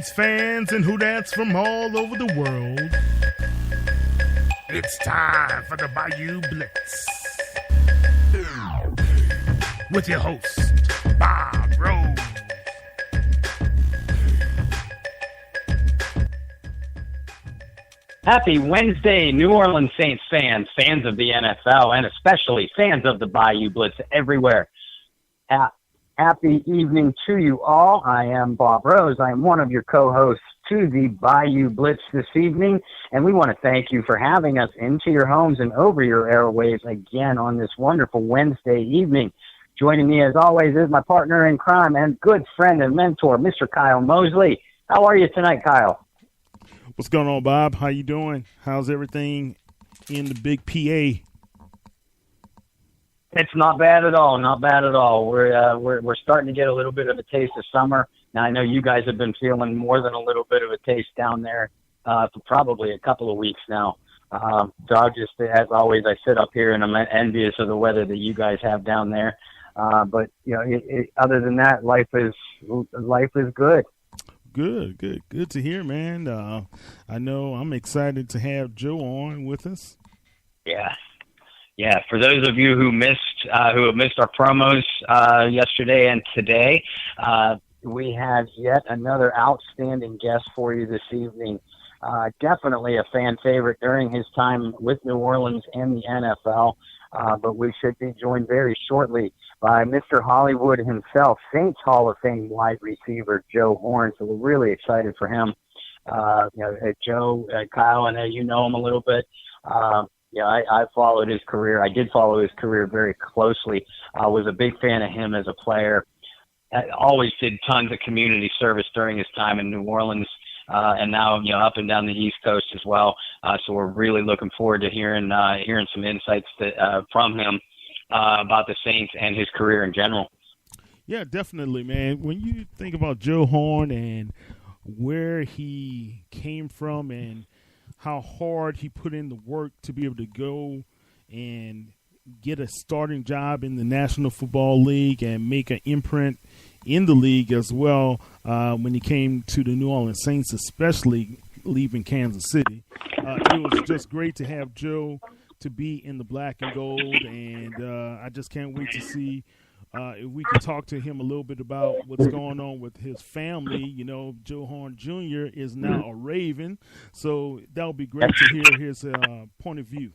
Saints fans and who-dats from all over the world. It's time for the Bayou Blitz. With your host, Bob Rose. Happy Wednesday, New Orleans Saints fans, fans of the NFL, and especially fans of the Bayou Blitz everywhere. Happy evening to you all. I am Bob Rose. I am one of your co-hosts to the Bayou Blitz this evening, and we want to thank you for having us into your homes and over your airwaves again on this wonderful Wednesday evening. Joining me, as always, is my partner in crime and good friend and mentor, Mr. Kyle Mosley. How are you tonight, Kyle? What's going on, Bob? How you doing? How's everything in the big PA? It's not bad at all. Not bad at all. We're starting to get a little bit of a taste of summer. Now I know you guys have been feeling more than a little bit of a taste down there for probably a couple of weeks now. So I'll just, as always, I sit up here and I'm envious of the weather that you guys have down there. But you know, other than that, life is good. Good to hear, man. I know I'm excited to have Joe on with us. Yeah. For those of you who have missed our promos yesterday and today, we have yet another outstanding guest for you this evening. Definitely a fan favorite during his time with New Orleans and the NFL. But we should be joined very shortly by Mr. Hollywood himself, Saints Hall of Fame wide receiver Joe Horn. So we're really excited for him. Joe, Kyle, I know you know him a little bit. I followed his career. I did follow his career very closely. I was a big fan of him as a player. I always did tons of community service during his time in New Orleans. And now, up and down the East Coast as well. So we're really looking forward to hearing some insights from him about the Saints and his career in general. Yeah, definitely, man. When you think about Joe Horn and where he came from and how hard he put in the work to be able to go and get a starting job in the National Football League and make an imprint in the league as well when he came to the New Orleans Saints, especially leaving Kansas City. It was just great to have Joe to be in the black and gold, and I just can't wait to see if we can talk to him a little bit about what's going on with his family. You know, Joe Horn Jr. is now a Raven, so that would be great to hear his point of view.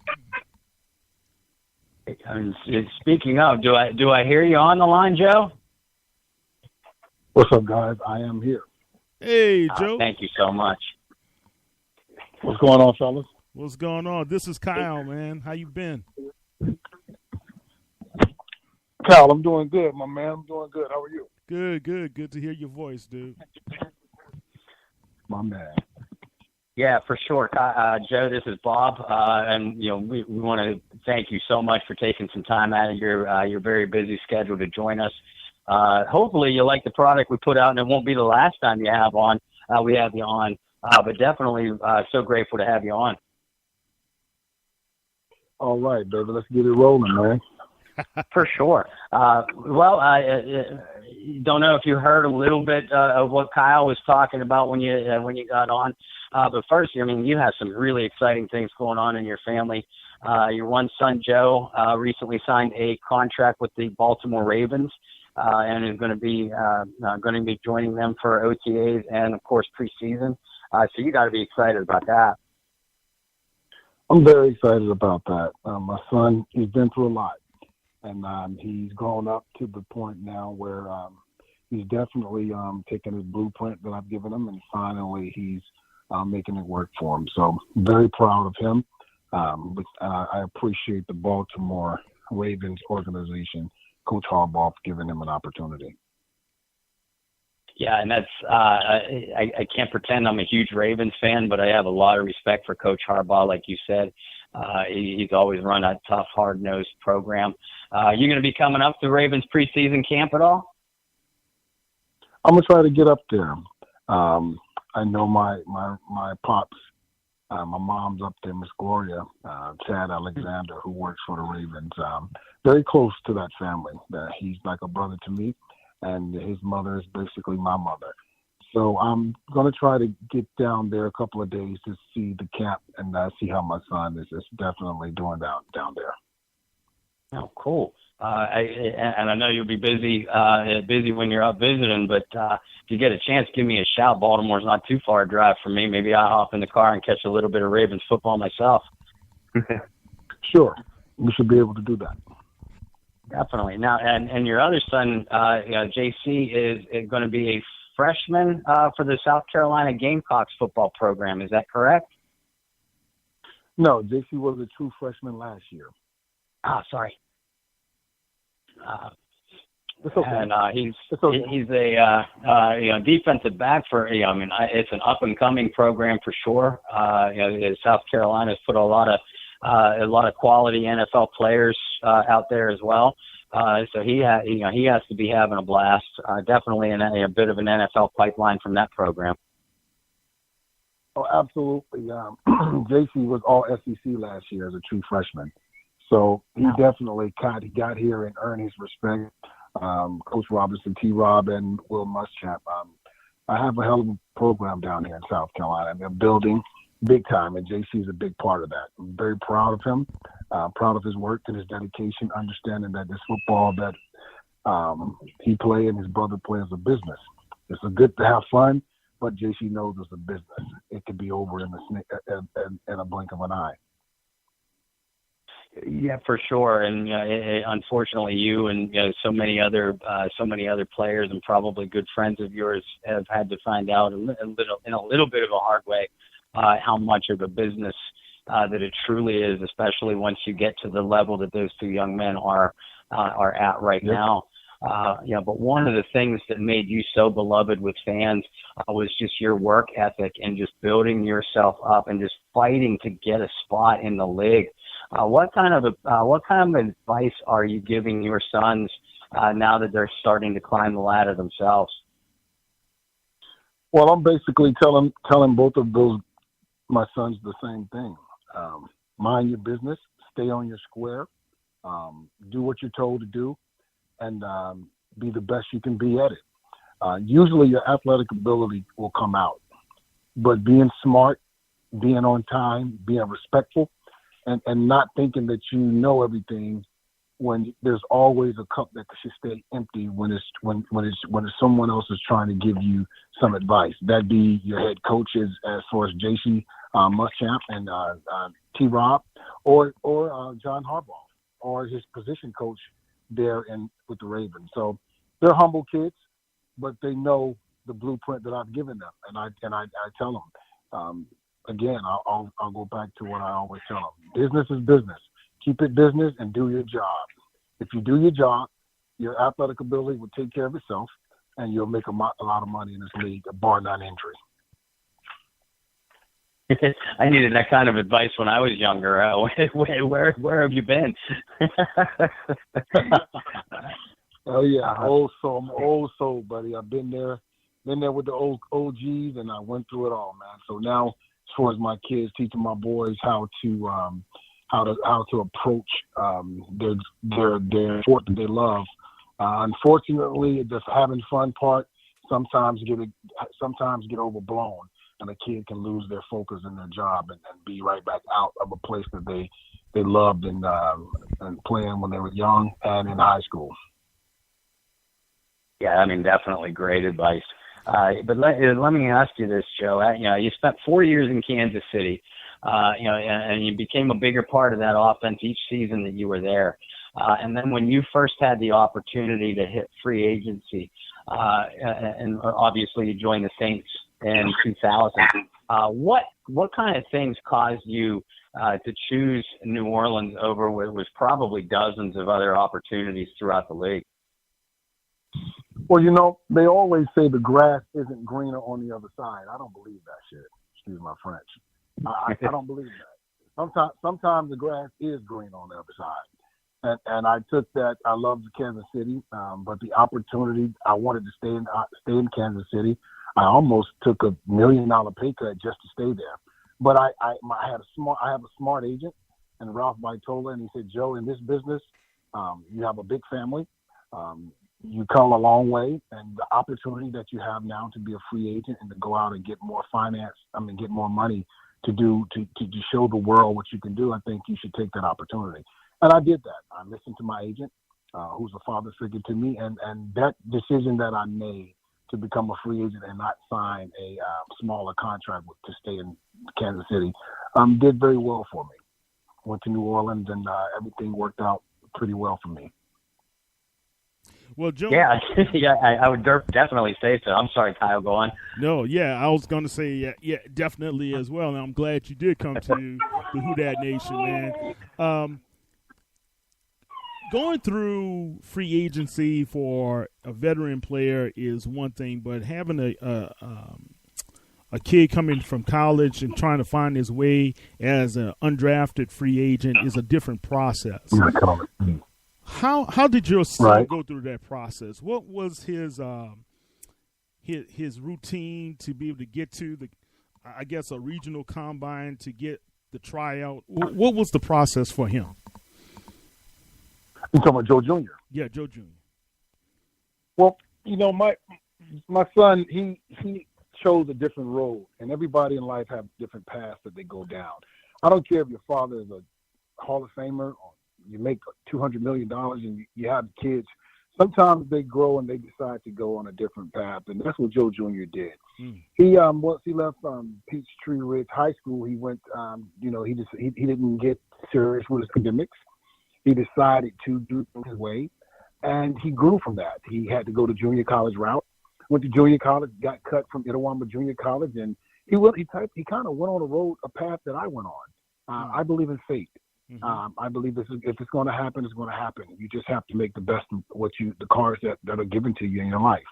Speaking of, do I hear you on the line, Joe? What's up, guys? I am here. Hey, Joe. Thank you so much. What's going on, fellas? What's going on? This is Kyle, man. How you been? Kyle, I'm doing good, my man. I'm doing good. How are you? Good to hear your voice, dude. My man. Yeah, for sure. Joe, this is Bob. And, we want to thank you so much for taking some time out of your very busy schedule to join us. Hopefully you like the product we put out, and it won't be the last time we have you on. But definitely so grateful to have you on. All right, baby. Let's get it rolling, man. For sure. I don't know if you heard a little bit of what Kyle was talking about when you got on. But first, you have some really exciting things going on in your family. Your one son, Joe, recently signed a contract with the Baltimore Ravens. And is going to be joining them for OTAs and, of course, preseason. So you got to be excited about that. I'm very excited about that. My son, he's been through a lot, and he's grown up to the point now where he's definitely taking his blueprint that I've given him, and finally he's making it work for him. So I'm very proud of him. But I appreciate the Baltimore Ravens organization, Coach Harbaugh, giving him an opportunity. Yeah, and that's I can't pretend I'm a huge Ravens fan, but I have a lot of respect for Coach Harbaugh, like you said. He's always run a tough, hard-nosed program. You going to be coming up to Ravens preseason camp at all? I'm going to try to get up there. I know my pops, my mom's up there, Miss Gloria, Chad Alexander, who works for the Ravens. Very close to that family. He's like a brother to me, and his mother is basically my mother. So I'm going to try to get down there a couple of days to see the camp and see how my son is definitely doing down there. Oh, cool. I know you'll be busy when you're out visiting, but if you get a chance, give me a shout. Baltimore's not too far a drive from me. Maybe I'll hop in the car and catch a little bit of Ravens football myself. Sure. We should be able to do that. Definitely. Now, and your other son, JC, is going to be a freshman for the South Carolina Gamecocks football program. Is that correct? No, JC was a true freshman last year. Sorry. It's okay. And he's a defensive back for it's an up and coming program for sure. South Carolina's put a lot of quality NFL players out there as well. So he has to be having a blast. Definitely a bit of an NFL pipeline from that program. Oh, absolutely. JC was all SEC last year as a true freshman. So he definitely got here and earned his respect. Coach Robinson, T-Rob, and Will Muschamp. I have a hell of a program down here in South Carolina, and they're building big time, and JC is a big part of that. I'm very proud of him, proud of his work and his dedication, understanding that this football that he plays and his brother plays a business. It's a good to have fun, but JC knows it's a business. It could be over in a blink of an eye. Yeah, for sure. And unfortunately, you and so many other players and probably good friends of yours have had to find out in a little bit of a hard way how much of a business that it truly is, especially once you get to the level that those two young men are at right now. But one of the things that made you so beloved with fans was just your work ethic and just building yourself up and just fighting to get a spot in the league. What kind of advice are you giving your sons now that they're starting to climb the ladder themselves? Well, I'm basically telling both of my sons the same thing. Mind your business, stay on your square, do what you're told to do, and be the best you can be at it. Usually your athletic ability will come out, but being smart, being on time, being respectful, and not thinking that you know everything when there's always a cup that should stay empty when someone else is trying to give you some advice. That'd be your head coaches as far as JC Muschamp and T-Rob or John Harbaugh or his position coach there with the Ravens. So they're humble kids, but they know the blueprint that I've given them, and I tell them. Again, I'll go back to what I always tell them. Business is business. Keep it business and do your job. If you do your job, your athletic ability will take care of itself, and you'll make a lot of money in this league, bar none injury. I needed that kind of advice when I was younger. Where have you been? Oh, yeah. I'm old soul, buddy. I've been there with the old OGs, and I went through it all, man. So now, as far as my kids, teaching my boys how to approach their sport that they love. Unfortunately, the having fun part sometimes get overblown, and a kid can lose their focus in their job and be right back out of a place that they loved and playing when they were young and in high school. Yeah, I mean, definitely great advice. But let me ask you this, Joe. You spent 4 years in Kansas City, and you became a bigger part of that offense each season that you were there. And then when you first had the opportunity to hit free agency, and obviously you joined the Saints in 2000, what kind of things caused you to choose New Orleans over what was probably dozens of other opportunities throughout the league? Well, they always say the grass isn't greener on the other side. I don't believe that shit. Excuse my French. I don't believe that. Sometimes the grass is green on the other side. And I took that. I loved Kansas City, but the opportunity, I wanted to stay in Kansas City. I almost took $1 million pay cut just to stay there. But I have a smart agent, and Ralph Baitola, and he said, Joe, in this business, you have a big family. you come a long way, and the opportunity that you have now to be a free agent and to go out and get more get more money to show the world what you can do, I think you should take that opportunity. And I did that. I listened to my agent, who's a father figure to me, and that decision that I made to become a free agent and not sign a smaller contract to stay in Kansas City did very well for me. Went to New Orleans, and everything worked out pretty well for me. Well, Joe. Yeah, I would definitely say so. I'm sorry, Kyle, go on. No, yeah, I was going to say, yeah, definitely as well. And I'm glad you did come to the Who Dat Nation, man. Going through free agency for a veteran player is one thing, but having a kid coming from college and trying to find his way as an undrafted free agent is a different process. How did your son go through that process? What was his routine to be able to get to a regional combine to get the tryout? What was the process for him? You talking about Joe Jr.? Yeah, Joe Jr. Well, my son, he chose a different road, and everybody in life have different paths that they go down. I don't care if your father is a Hall of Famer or you make $200 million and you have kids. Sometimes they grow and they decide to go on a different path, and that's what Joe Jr. did. He once he left Peachtree Ridge High School, he went. He didn't get serious with his academics. He decided to do his way, and he grew from that. He had to go to junior college route. Went to junior college, got cut from Itawamba Junior College, and he kind of went on a path that I went on. I believe in fate. I believe if it's going to happen, it's going to happen. You just have to make the best of the cards that are given to you in your life.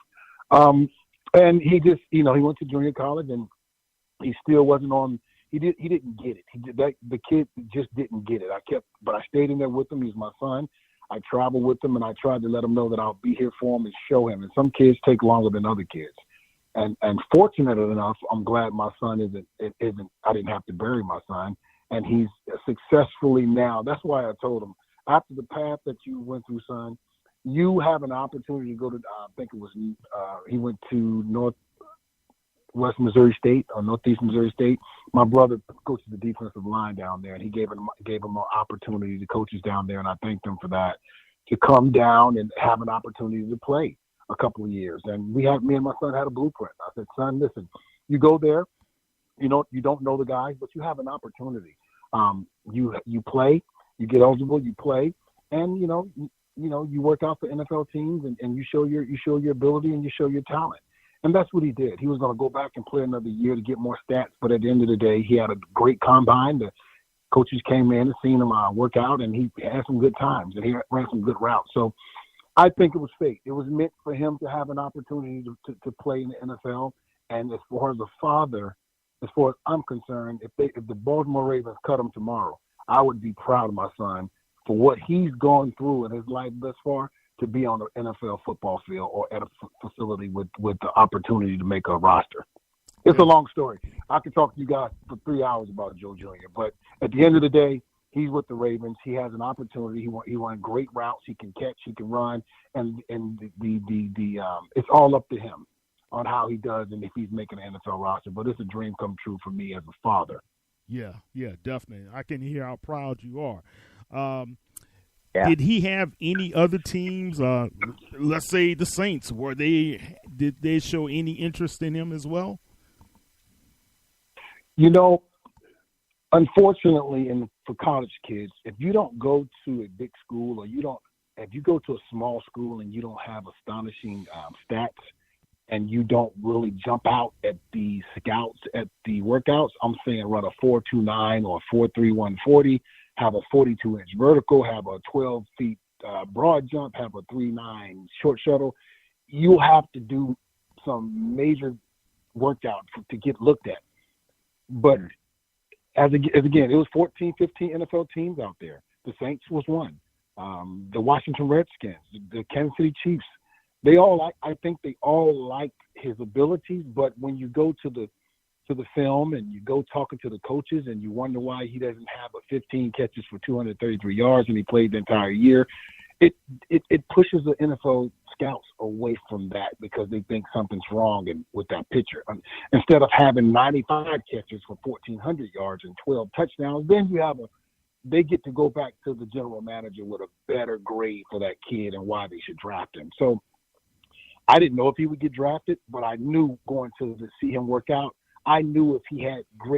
And he just, he went to junior college, and he still wasn't on. He didn't get it. The kid just didn't get it. But I stayed in there with him. He's my son. I traveled with him, and I tried to let him know that I'll be here for him and show him. And some kids take longer than other kids. And fortunately enough, I'm glad my son isn't. I didn't have to bury my son. And he's successfully now. That's why I told him, after the path that you went through, son, you have an opportunity to go to, I think it was, he went to Northwest Missouri State or Northeast Missouri State. My brother coaches the defensive line down there, and he gave him an opportunity to coaches down there, and I thanked him for that, to come down and have an opportunity to play a couple of years. And me and my son had a blueprint. I said, son, listen, you go there, you don't know the guys, but you have an opportunity. You play, you get eligible, you play, and you work out for NFL teams, and you show your ability and you show your talent. And that's what he did. He was going to go back and play another year to get more stats, but at the end of the day, he had a great combine. The coaches came in and seen him work out, and he had some good times, and he ran some good routes. So I think it was fate. It was meant for him to have an opportunity to play in the NFL. And as far as a father, as far as I'm concerned, if the Baltimore Ravens cut him tomorrow, I would be proud of my son for what he's gone through in his life thus far to be on the NFL football field or at a facility with the opportunity to make a roster. It's a long story. I could talk to you guys for 3 hours about Joe Jr., but at the end of the day, he's with the Ravens. He has an opportunity. He ran great routes. He can catch. He can run, and it's all up to him on how he does and if he's making an NFL roster. But it's a dream come true for me as a father. Yeah, definitely. I can hear how proud you are. Did he have any other teams, let's say the Saints, did they show any interest in him as well? Unfortunately, for college kids, if you don't go to a big school or if you go to a small school and you don't have astonishing stats, and you don't really jump out at the scouts, at the workouts, I'm saying run a 4.29 or a 4.31 40, have a 42-inch vertical, have a 12 feet broad jump, have a 3.9 short shuttle. You have to do some major workout to get looked at. But as again, it was 14, 15 NFL teams out there. The Saints was one. The Washington Redskins, the Kansas City Chiefs, I think they all liked his abilities, but when you go to the film and you go talking to the coaches and you wonder why he doesn't have a 15 catches for 233 yards and he played the entire year, it pushes the NFL scouts away from that because they think something's wrong with that pitcher. Instead of having 95 catches for 1,400 yards and 12 touchdowns, then they get to go back to the general manager with a better grade for that kid and why they should draft him. So I didn't know if he would get drafted, but I knew going to see him work out, I knew if he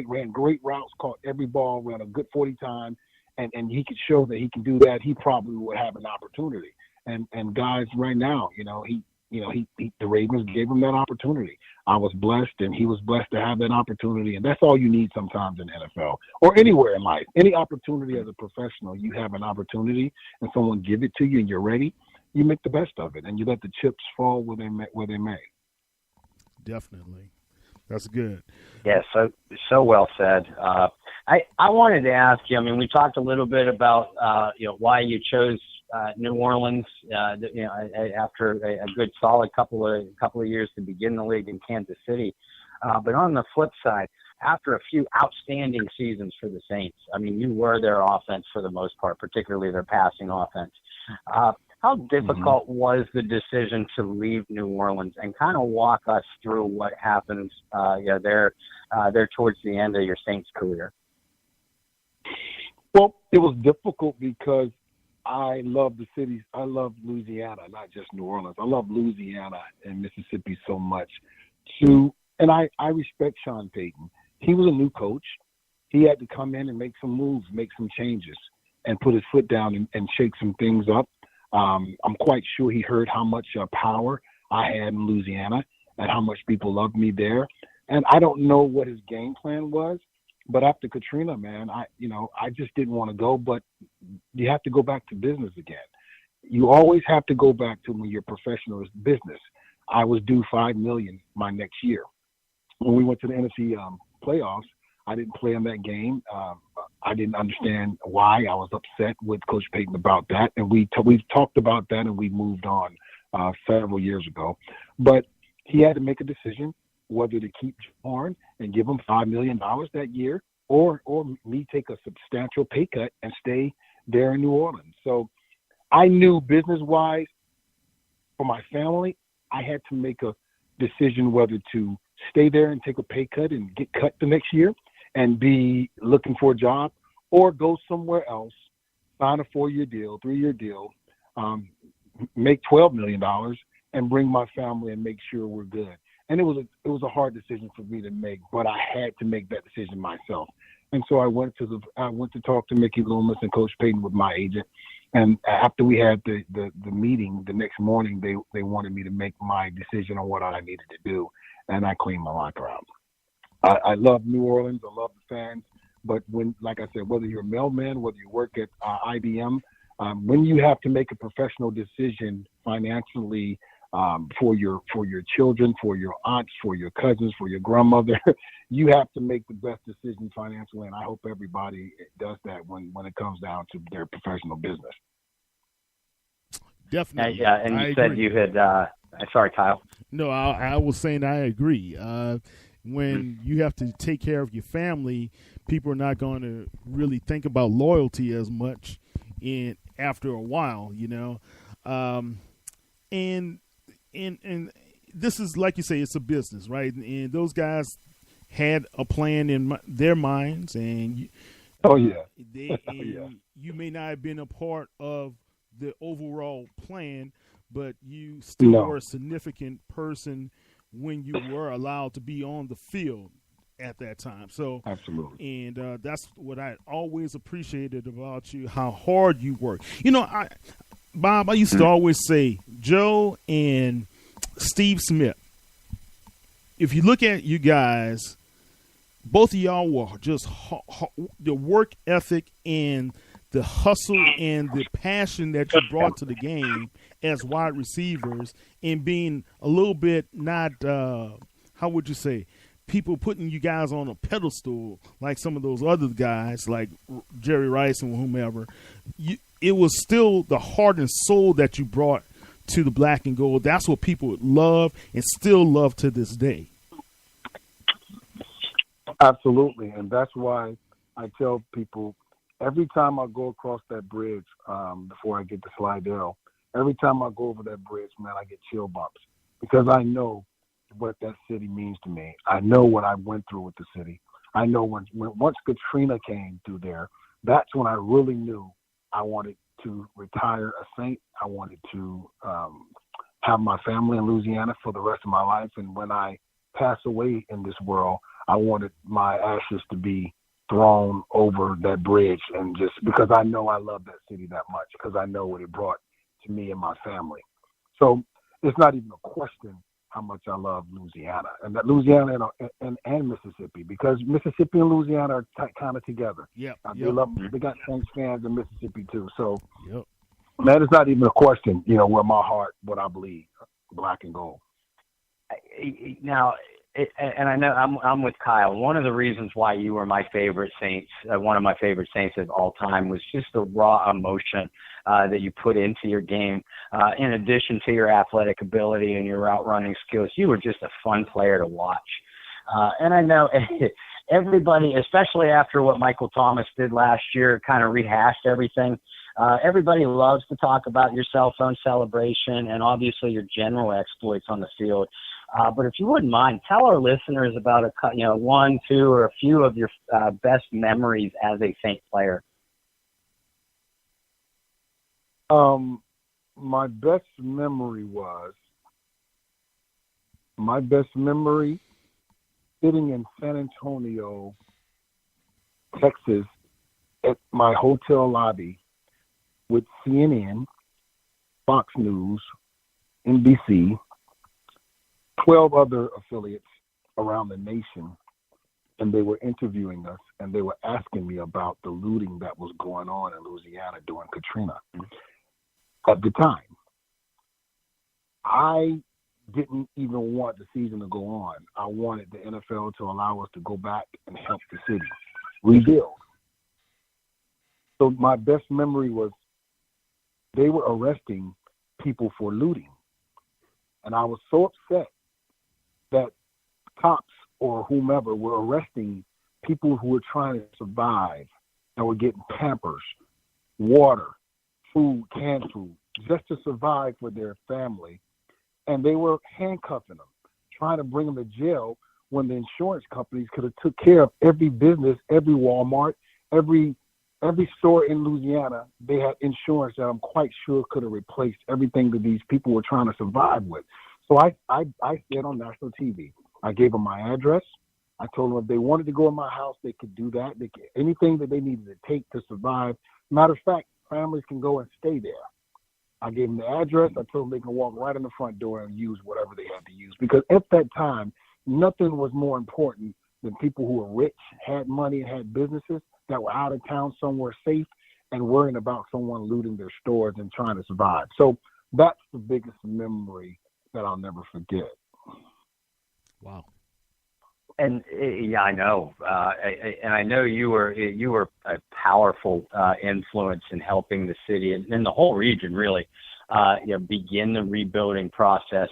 ran great routes, caught every ball, ran a good 40 time, and he could show that he can do that, he probably would have an opportunity. And guys, right now, the Ravens gave him that opportunity. I was blessed, and he was blessed to have that opportunity, and that's all you need sometimes in the NFL or anywhere in life. Any opportunity as a professional, you have an opportunity, and someone give it to you, and you're ready. You make the best of it, and you let the chips fall where they may. Definitely. That's good. Yeah, so well said. I wanted to ask you, I mean, we talked a little bit about, why you chose New Orleans, after a good solid couple of years to begin the league in Kansas City. But on the flip side, after a few outstanding seasons for the Saints, I mean, you were their offense for the most part, particularly their passing offense. How difficult was the decision to leave New Orleans, and kind of walk us through what happens there towards the end of your Saints career? Well, it was difficult because I love the cities. I love Louisiana, not just New Orleans. I love Louisiana and Mississippi so much. And I respect Sean Payton. He was a new coach. He had to come in and make some moves, make some changes, and put his foot down and shake some things up. I'm quite sure he heard how much power I had in Louisiana and how much people loved me there. And I don't know what his game plan was, but after Katrina, man, I just didn't want to go. But you have to go back to business again. You always have to go back to when you're professional business. I was due $5 million my next year. When we went to the NFC playoffs, I didn't play in that game. I didn't understand why. I was upset with Coach Payton about that, and we've talked about that, and we moved on several years ago. But he had to make a decision whether to keep Horn and give him $5 million that year, or me take a substantial pay cut and stay there in New Orleans. So I knew business-wise, for my family, I had to make a decision whether to stay there and take a pay cut and get cut the next year and be looking for a job, or go somewhere else, sign a 4-year deal, 3-year deal, make $12 million, and bring my family and make sure we're good. And it was a hard decision for me to make, but I had to make that decision myself. And so I went to talk to Mickey Loomis and Coach Payton with my agent. And after we had the meeting the next morning, they wanted me to make my decision on what I needed to do, and I cleaned my locker out. I love New Orleans. I love the fans. But like I said, whether you're a mailman, whether you work at IBM, when you have to make a professional decision financially for your children, for your aunts, for your cousins, for your grandmother, you have to make the best decision financially. And I hope everybody does that when it comes down to their professional business. Definitely. Yeah, and you said you had. Sorry, Kyle. No, I was saying I agree. When you have to take care of your family, people are not going to really think about loyalty as much after a while, and this is, like you say, it's a business, right? And those guys had a plan in their minds, and you may not have been a part of the overall plan, but you still were a significant person when you were allowed to be on the field at that time. So absolutely, and that's what I always appreciated about you, how hard you work. Bob, I used to always say, Joe and Steve Smith, if you look at you guys, both of y'all were just the work ethic and the hustle and the passion that you brought to the game as wide receivers, and being a little bit not, how would you say, people putting you guys on a pedestal like some of those other guys like Jerry Rice and whomever. It was still the heart and soul that you brought to the black and gold. That's what people love and still love to this day. Absolutely, and that's why I tell people every time I go across that bridge before I get to Slidell, Every time I go over that bridge, man, I get chill bumps because I know what that city means to me. I know what I went through with the city. I know once Katrina came through there, that's when I really knew I wanted to retire a Saint. I wanted to have my family in Louisiana for the rest of my life. And when I pass away in this world, I wanted my ashes to be thrown over that bridge, and just because I know I love that city that much, because I know what it brought to me and my family. So it's not even a question how much I love Louisiana, and that Louisiana and Mississippi, because Mississippi and Louisiana are kind of together. Yep. They got Saints fans in Mississippi too. So that is not even a question, where my heart, what I believe, black and gold. Now, and I know I'm with Kyle. One of the reasons why you were my favorite Saints, one of my favorite Saints of all time, was just the raw emotion that you put into your game. In addition to your athletic ability and your route running skills, you were just a fun player to watch. And I know everybody, especially after what Michael Thomas did last year, kind of rehashed everything. Everybody loves to talk about your cell phone celebration and obviously your general exploits on the field. But if you wouldn't mind, tell our listeners about one, two, or a few of your best memories as a Saint player. My best memory sitting in San Antonio, Texas, at my hotel lobby with CNN, Fox News, NBC, 12 other affiliates around the nation, and they were interviewing us, and they were asking me about the looting that was going on in Louisiana during Katrina. At the time, I didn't even want the season to go on. I wanted the NFL to allow us to go back and help the city rebuild. So my best memory was they were arresting people for looting. And I was so upset that cops or whomever were arresting people who were trying to survive and were getting Pampers, water, food, canned food, just to survive for their family. And they were handcuffing them, trying to bring them to jail when the insurance companies could have took care of every business, every Walmart, every store in Louisiana. They had insurance that I'm quite sure could have replaced everything that these people were trying to survive with. So I said on national TV, I gave them my address. I told them if they wanted to go in my house, they could do that. They could, anything that they needed to take to survive. Matter of fact, families can go and stay there. I gave them the address. I told them they can walk right in the front door and use whatever they had to use. Because at that time, nothing was more important than people who were rich, had money, and had businesses that were out of town somewhere safe and worrying about someone looting their stores and trying to survive. So that's the biggest memory that I'll never forget. Wow. And I know, and I know you were a powerful influence in helping the city and the whole region really, begin the rebuilding process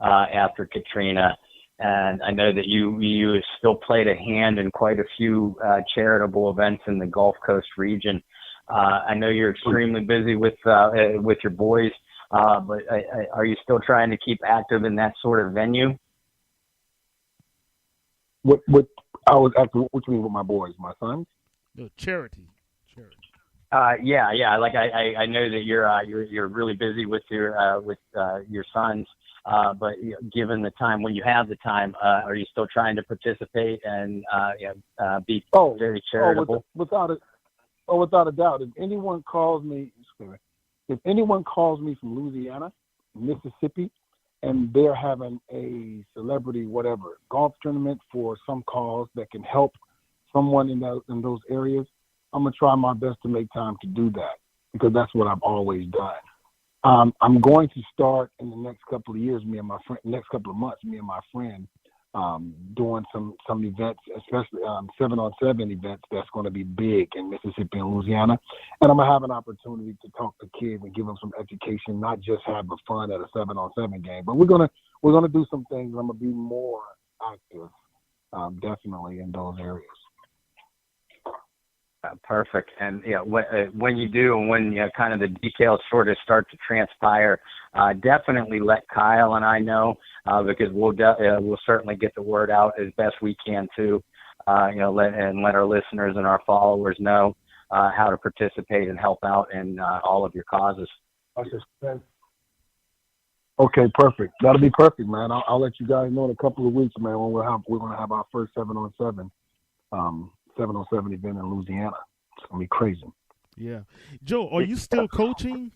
after Katrina. And I know that you still played a hand in quite a few charitable events in the Gulf Coast region. I know you're extremely busy with your boys, but are you still trying to keep active in that sort of venue? What I was active. What you mean with my boys, my sons? No, charity. Yeah. Like I know that you're really busy with your sons. But given the time, when you have the time, are you still trying to participate and be very charitable? Without a doubt. If anyone calls me from Louisiana, Mississippi, and they're having a celebrity, whatever, golf tournament for some cause that can help someone in those areas, I'm going to try my best to make time to do that because that's what I've always done. I'm going to start in the next couple of years, next couple of months, me and my friend, doing some events, especially 7-on-7 events that's going to be big in Mississippi and Louisiana. And I'm going to have an opportunity to talk to kids and give them some education, not just have the fun at a 7-on-7 game. But we're going to do some things. I'm going to be more active, definitely in those areas. Perfect. And when you do, and when kind of the details sort of start to transpire, definitely let Kyle and I know, because we'll certainly get the word out as best we can too. Let our listeners and our followers know how to participate and help out in all of your causes. Okay, perfect. That'll be perfect, man. I'll let you guys know in a couple of weeks, man, when we're going to have our first 7-on-7 event in Louisiana. It's going to be crazy. Yeah. Joe, are you still coaching?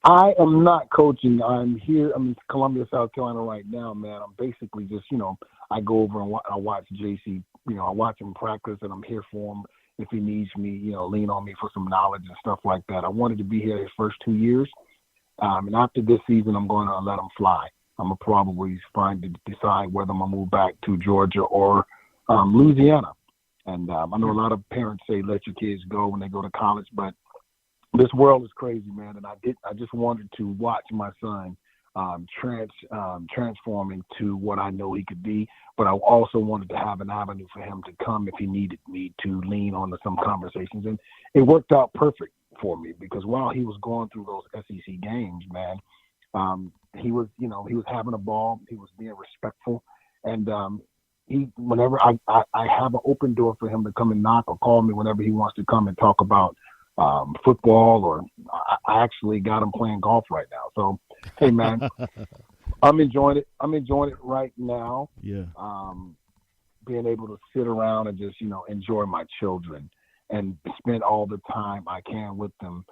I am not coaching. I'm here. I'm in Columbia, South Carolina right now, man. I'm basically just, I go over and I watch JC. I watch him practice, and I'm here for him if he needs me, lean on me for some knowledge and stuff like that. I wanted to be here his first 2 years. And after this season, I'm going to let him fly. I'm going to probably decide whether I'm going to move back to Georgia or Louisiana. And I know a lot of parents say let your kids go when they go to college, but this world is crazy, man. And I just wanted to watch my son transform into what I know he could be. But I also wanted to have an avenue for him to come if he needed me to lean on to some conversations. And it worked out perfect for me, because while he was going through those SEC games, man, he was having a ball. He was being respectful. And whenever I have an open door for him to come and knock or call me whenever he wants to come and talk about football, or I actually got him playing golf right now. So, hey, man, I'm enjoying it. I'm enjoying it right now. Yeah. Being able to sit around and just, enjoy my children and spend all the time I can with them.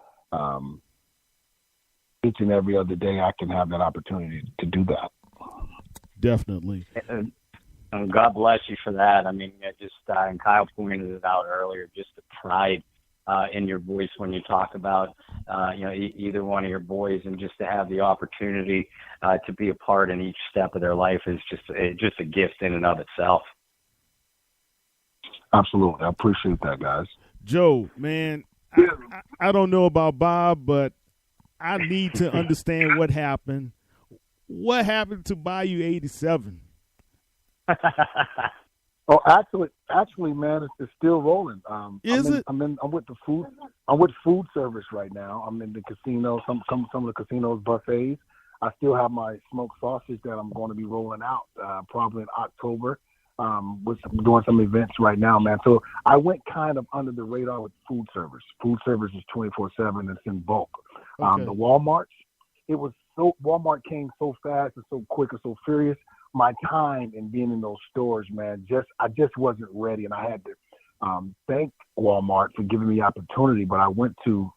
Each and every other day I can have that opportunity to do that. Definitely. And God bless you for that. I mean, and Kyle pointed it out earlier, just the pride in your voice when you talk about, either one of your boys, and just to have the opportunity to be a part in each step of their life is just a gift in and of itself. Absolutely. I appreciate that, guys. Joe, man, I don't know about Bob, but I need to understand what happened. What happened to Bayou 87? Oh, actually, man, it's still rolling. I'm with the food. I'm with food service right now. I'm in the casino. Some of the casinos buffets. I still have my smoked sausage that I'm going to be rolling out probably in October. With doing some events right now, man. So I went kind of under the radar with food service. Food service is 24/7. It's in bulk. Okay. The Walmarts, Walmart came so fast and so quick and so furious. My time in being in those stores, man, I just wasn't ready, and I had to thank Walmart for giving me the opportunity. But I went to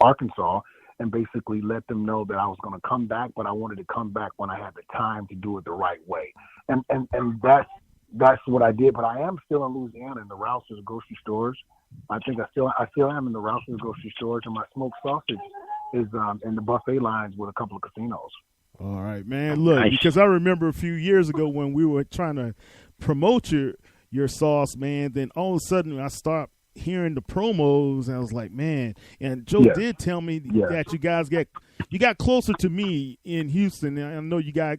Arkansas and basically let them know that I was going to come back, but I wanted to come back when I had the time to do it the right way. And that's what I did. But I am still in Louisiana in the Rouse's grocery stores. I think I still am in the Rouse's grocery stores, and my smoked sausage is in the buffet lines with a couple of casinos. All right, man. Look, Nice. Because I remember a few years ago when we were trying to promote your sauce, man, then all of a sudden I stopped hearing the promos, and I was like, man. And Joe did tell me that you guys got closer to me in Houston. And I know you got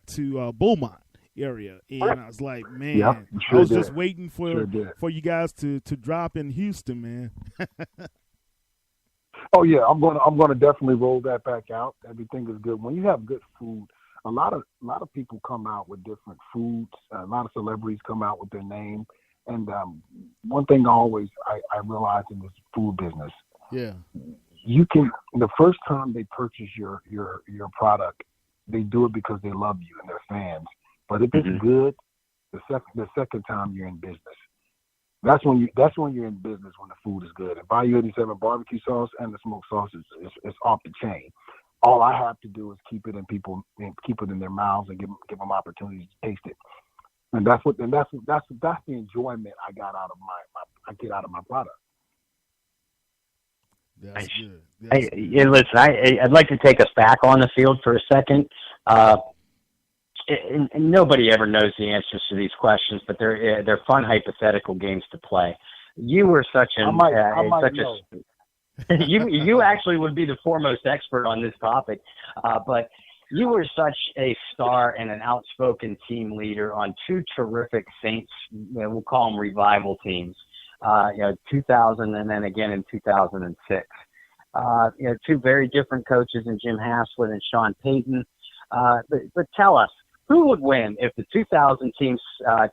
to Beaumont area, and I was like, man, I was just waiting for you guys to drop in Houston, man. Oh yeah, I'm gonna definitely roll that back out. Everything is good. When you have good food, a lot of people come out with different foods. A lot of celebrities come out with their name. And one thing I realize in this food business, the first time they purchase your product, they do it because they love you and they're fans. But if it's good, the second time you're in business. That's when you're in business, when the food is good. And Bayou 87 barbecue sauce and the smoked sausage is off the chain. All I have to do is keep it in their mouths and give them opportunities to taste it. And that's the enjoyment I got out of my product. That's good. Listen, I'd like to take us back on the field for a second. And nobody ever knows the answers to these questions, but they're fun hypothetical games to play. You were you actually would be the foremost expert on this topic. But you were such a star and an outspoken team leader on two terrific Saints, we'll call them revival teams, 2000 and then again in 2006. Two very different coaches in Jim Haslett and Sean Payton. But tell us, who would win if the 2000 teams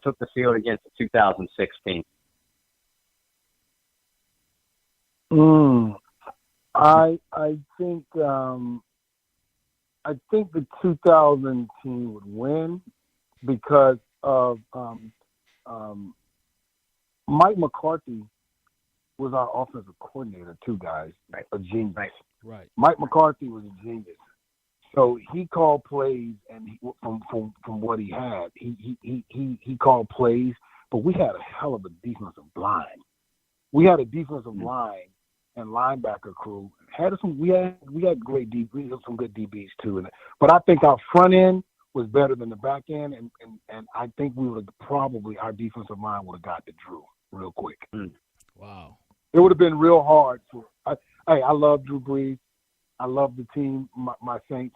took the field against the 2016? I think the 2000 team would win because of Mike McCarthy was our offensive coordinator too, guys. Right. A genius. Right. Mike McCarthy was a genius. So he called plays, and from what he had, he called plays. But we had a hell of a defensive line. We had a defensive line and linebacker crew. We had great DBs. We had some good DBs too. But I think our front end was better than the back end, and I think we would probably our defensive line would have got to Drew real quick. Wow. It would have been real hard. I love Drew Brees. I love the team, my Saints.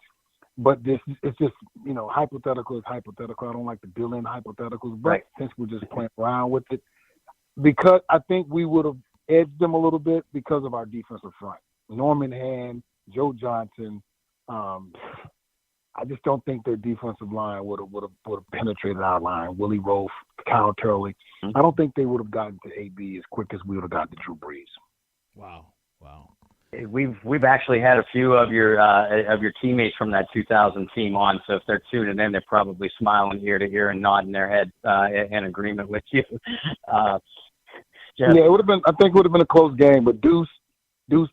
But it's just, hypothetical is hypothetical. I don't like to deal in hypotheticals, but since we're just playing around with it, because I think we would have edged them a little bit because of our defensive front. Norman Hand, Joe Johnson. I just don't think their defensive line would have penetrated our line. Willie Rofe, Kyle Turley. I don't think they would have gotten to AB as quick as we would have gotten to Drew Brees. Wow. We've actually had a few of your teammates from that 2000 team on, so if they're tuning in, they're probably smiling ear to ear and nodding their head in agreement with you. It would have been. I think it would have been a close game, but Deuce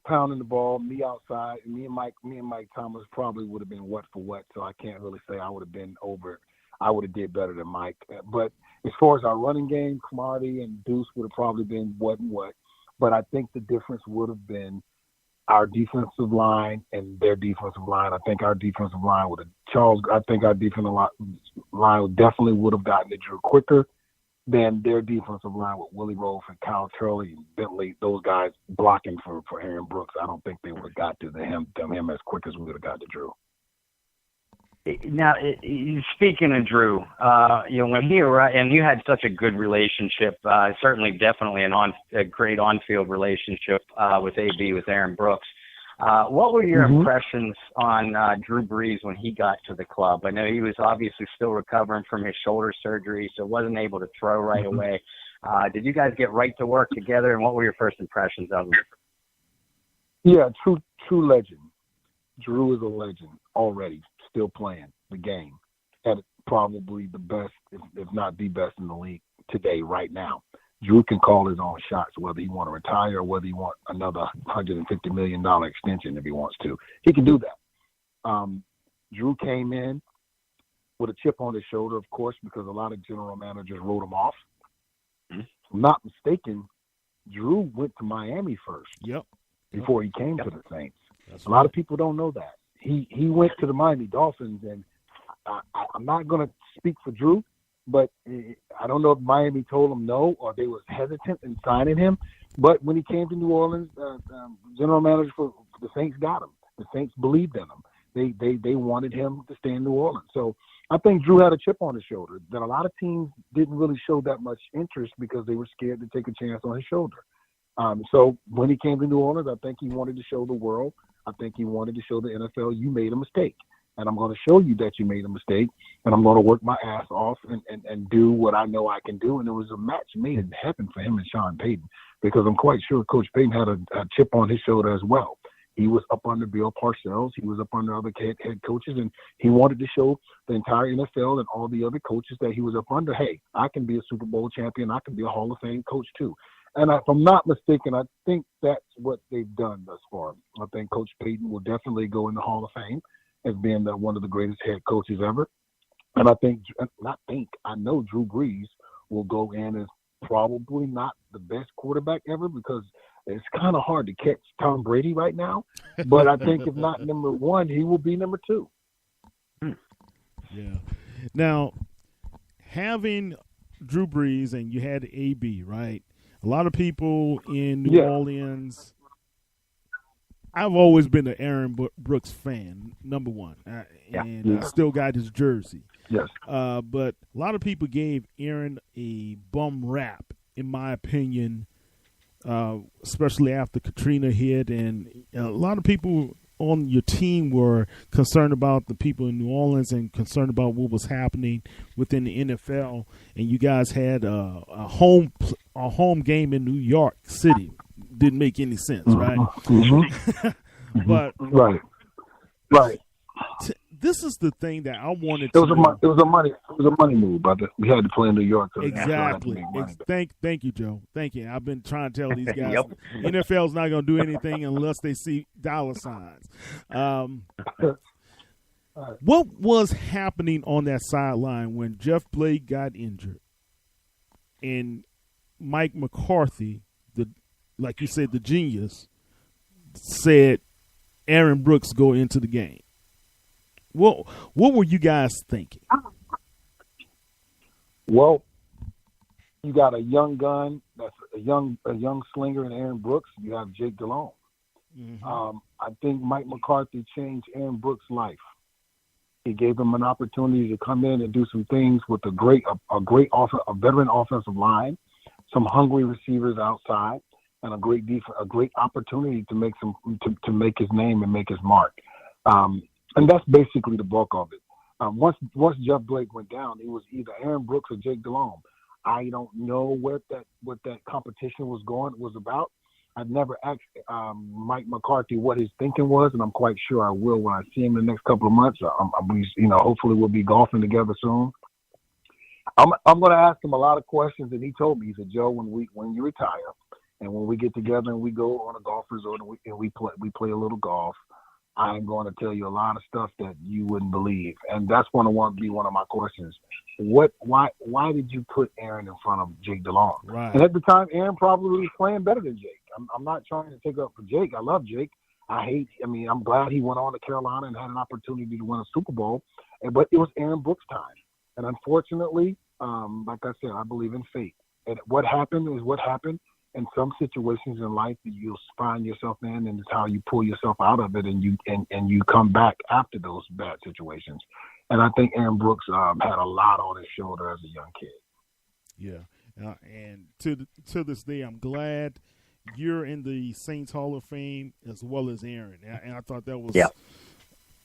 pounding the ball, me outside, and me and Mike Thomas probably would have been what for what. So I can't really say I would have been over. I would have did better than Mike. But as far as our running game, Cromartie and Deuce would have probably been what and what. But I think the difference would have been our defensive line and their defensive line. I think our defensive line would have I think our defensive line definitely would have gotten to Drew quicker than their defensive line with Willie Rofe and Kyle Turley and Bentley, those guys blocking for Aaron Brooks. I don't think they would have got to him as quick as we would have got to Drew. Now, speaking of Drew, when he arrived, and you had such a good relationship, definitely a great on-field relationship with AB, with Aaron Brooks. What were your impressions on Drew Brees when he got to the club? I know he was obviously still recovering from his shoulder surgery, so wasn't able to throw right away. Did you guys get right to work together, and what were your first impressions of him? Yeah, true legend. Drew is a legend already, still playing the game at probably the best, if not the best in the league today, right now. Drew can call his own shots, whether he want to retire or whether he want another $150 million extension if he wants to. He can do that. Drew came in with a chip on his shoulder, of course, because a lot of general managers wrote him off. If I'm not mistaken, Drew went to Miami first. Yep. Before he came to the Saints. That's a lot of people don't know that. He went to the Miami Dolphins, and I'm not going to speak for Drew, but I don't know if Miami told him no or they was hesitant in signing him. But when he came to New Orleans, general manager for the Saints got him. The Saints believed in him. They wanted him to stay in New Orleans. So I think Drew had a chip on his shoulder that a lot of teams didn't really show that much interest because they were scared to take a chance on his shoulder. So when he came to New Orleans, I think he wanted to show the world. I think he wanted to show the NFL, you made a mistake. And I'm going to show you that you made a mistake. And I'm going to work my ass off and do what I know I can do. And it was a match made in heaven for him and Sean Payton, because I'm quite sure Coach Payton had a chip on his shoulder as well. He was up under Bill Parcells. He was up under other head coaches. And he wanted to show the entire NFL and all the other coaches that he was up under, hey, I can be a Super Bowl champion. I can be a Hall of Fame coach too. And if I'm not mistaken, I think that's what they've done thus far. I think Coach Payton will definitely go in the Hall of Fame as being one of the greatest head coaches ever. And I know Drew Brees will go in as probably not the best quarterback ever, because it's kind of hard to catch Tom Brady right now. But I think if not number one, he will be number two. Yeah. Now, having Drew Brees and you had AB, right? A lot of people in New Orleans I've always been an Aaron Brooks fan, number one, and I still got his jersey. Yes. But a lot of people gave Aaron a bum rap, in my opinion, especially after Katrina hit, and a lot of people on your team were concerned about the people in New Orleans and concerned about what was happening within the NFL. And you guys had a home game in New York City. Didn't make any sense, right? Mm-hmm. But right. This is the thing that I wanted. It was a money move, brother. We had to play in New York. So exactly. Thank you, Joe. Thank you. I've been trying to tell these guys, NFL's not going to do anything unless they see dollar signs. What was happening on that sideline when Jeff Blake got injured, and Mike McCarthy, like you said, the genius, said Aaron Brooks go into the game? What were you guys thinking? Well, you got a young gun, that's a young slinger in Aaron Brooks. You have Jake Delhomme. Mm-hmm. I think Mike McCarthy changed Aaron Brooks' life. He gave him an opportunity to come in and do some things with a veteran offensive line, some hungry receivers outside, and a great opportunity to make to make his name and make his mark. And that's basically the bulk of it. Once Jeff Blake went down, it was either Aaron Brooks or Jake Delhomme. I don't know what that competition was about. I've never asked Mike McCarthy what his thinking was, and I'm quite sure I will when I see him in the next couple of months. Hopefully we'll be golfing together soon. I'm going to ask him a lot of questions, and he told me, he said, Joe, when you retire, and when we get together and we go on a golf resort and we play a little golf, I'm going to tell you a lot of stuff that you wouldn't believe. And that's going to be one of my questions. Why did you put Aaron in front of Jake Delhomme? Right. And at the time, Aaron probably was playing better than Jake. I'm not trying to take up for Jake. I love Jake. I'm glad he went on to Carolina and had an opportunity to win a Super Bowl. But it was Aaron Brooks' time. And unfortunately, like I said, I believe in fate. And what happened is what happened. In some situations in life that you'll find yourself in, and it's how you pull yourself out of it, and you come back after those bad situations. And I think Aaron Brooks had a lot on his shoulder as a young kid. Yeah, and to this day, I'm glad you're in the Saints Hall of Fame as well as Aaron. And I thought that was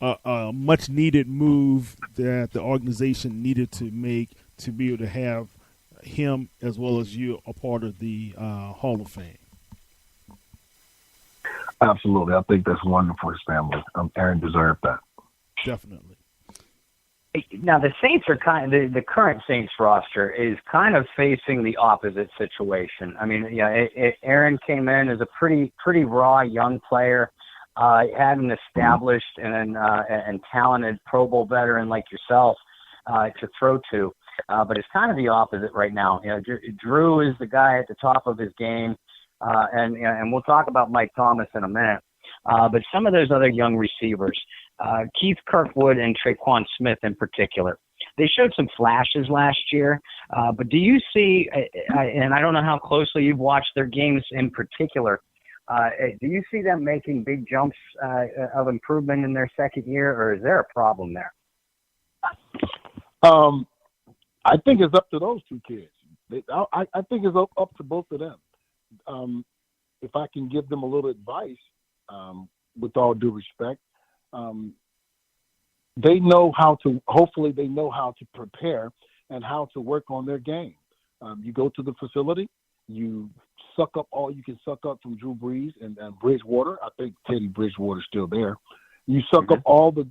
a much needed move that the organization needed to make to be able to have him as well as you a part of the Hall of Fame. Absolutely. I think that's wonderful for his family. Aaron deserved that. Definitely. Now, the Saints are the current Saints roster is kind of facing the opposite situation. I mean, Aaron came in as a pretty raw young player, had an established and talented Pro Bowl veteran like yourself to throw to. But it's kind of the opposite right now. Drew is the guy at the top of his game, and we'll talk about Mike Thomas in a minute. But some of those other young receivers, Keith Kirkwood and Traquan Smith in particular, they showed some flashes last year. But do you see, and I don't know how closely you've watched their games in particular, do you see them making big jumps of improvement in their second year, or is there a problem there? I think it's up to those two kids. I think it's up to both of them. If I can give them a little advice, with all due respect, hopefully they know how to prepare and how to work on their game. You go to the facility, you suck up all you can suck up from Drew Brees and Bridgewater. I think Teddy Bridgewater's still there. You suck up all the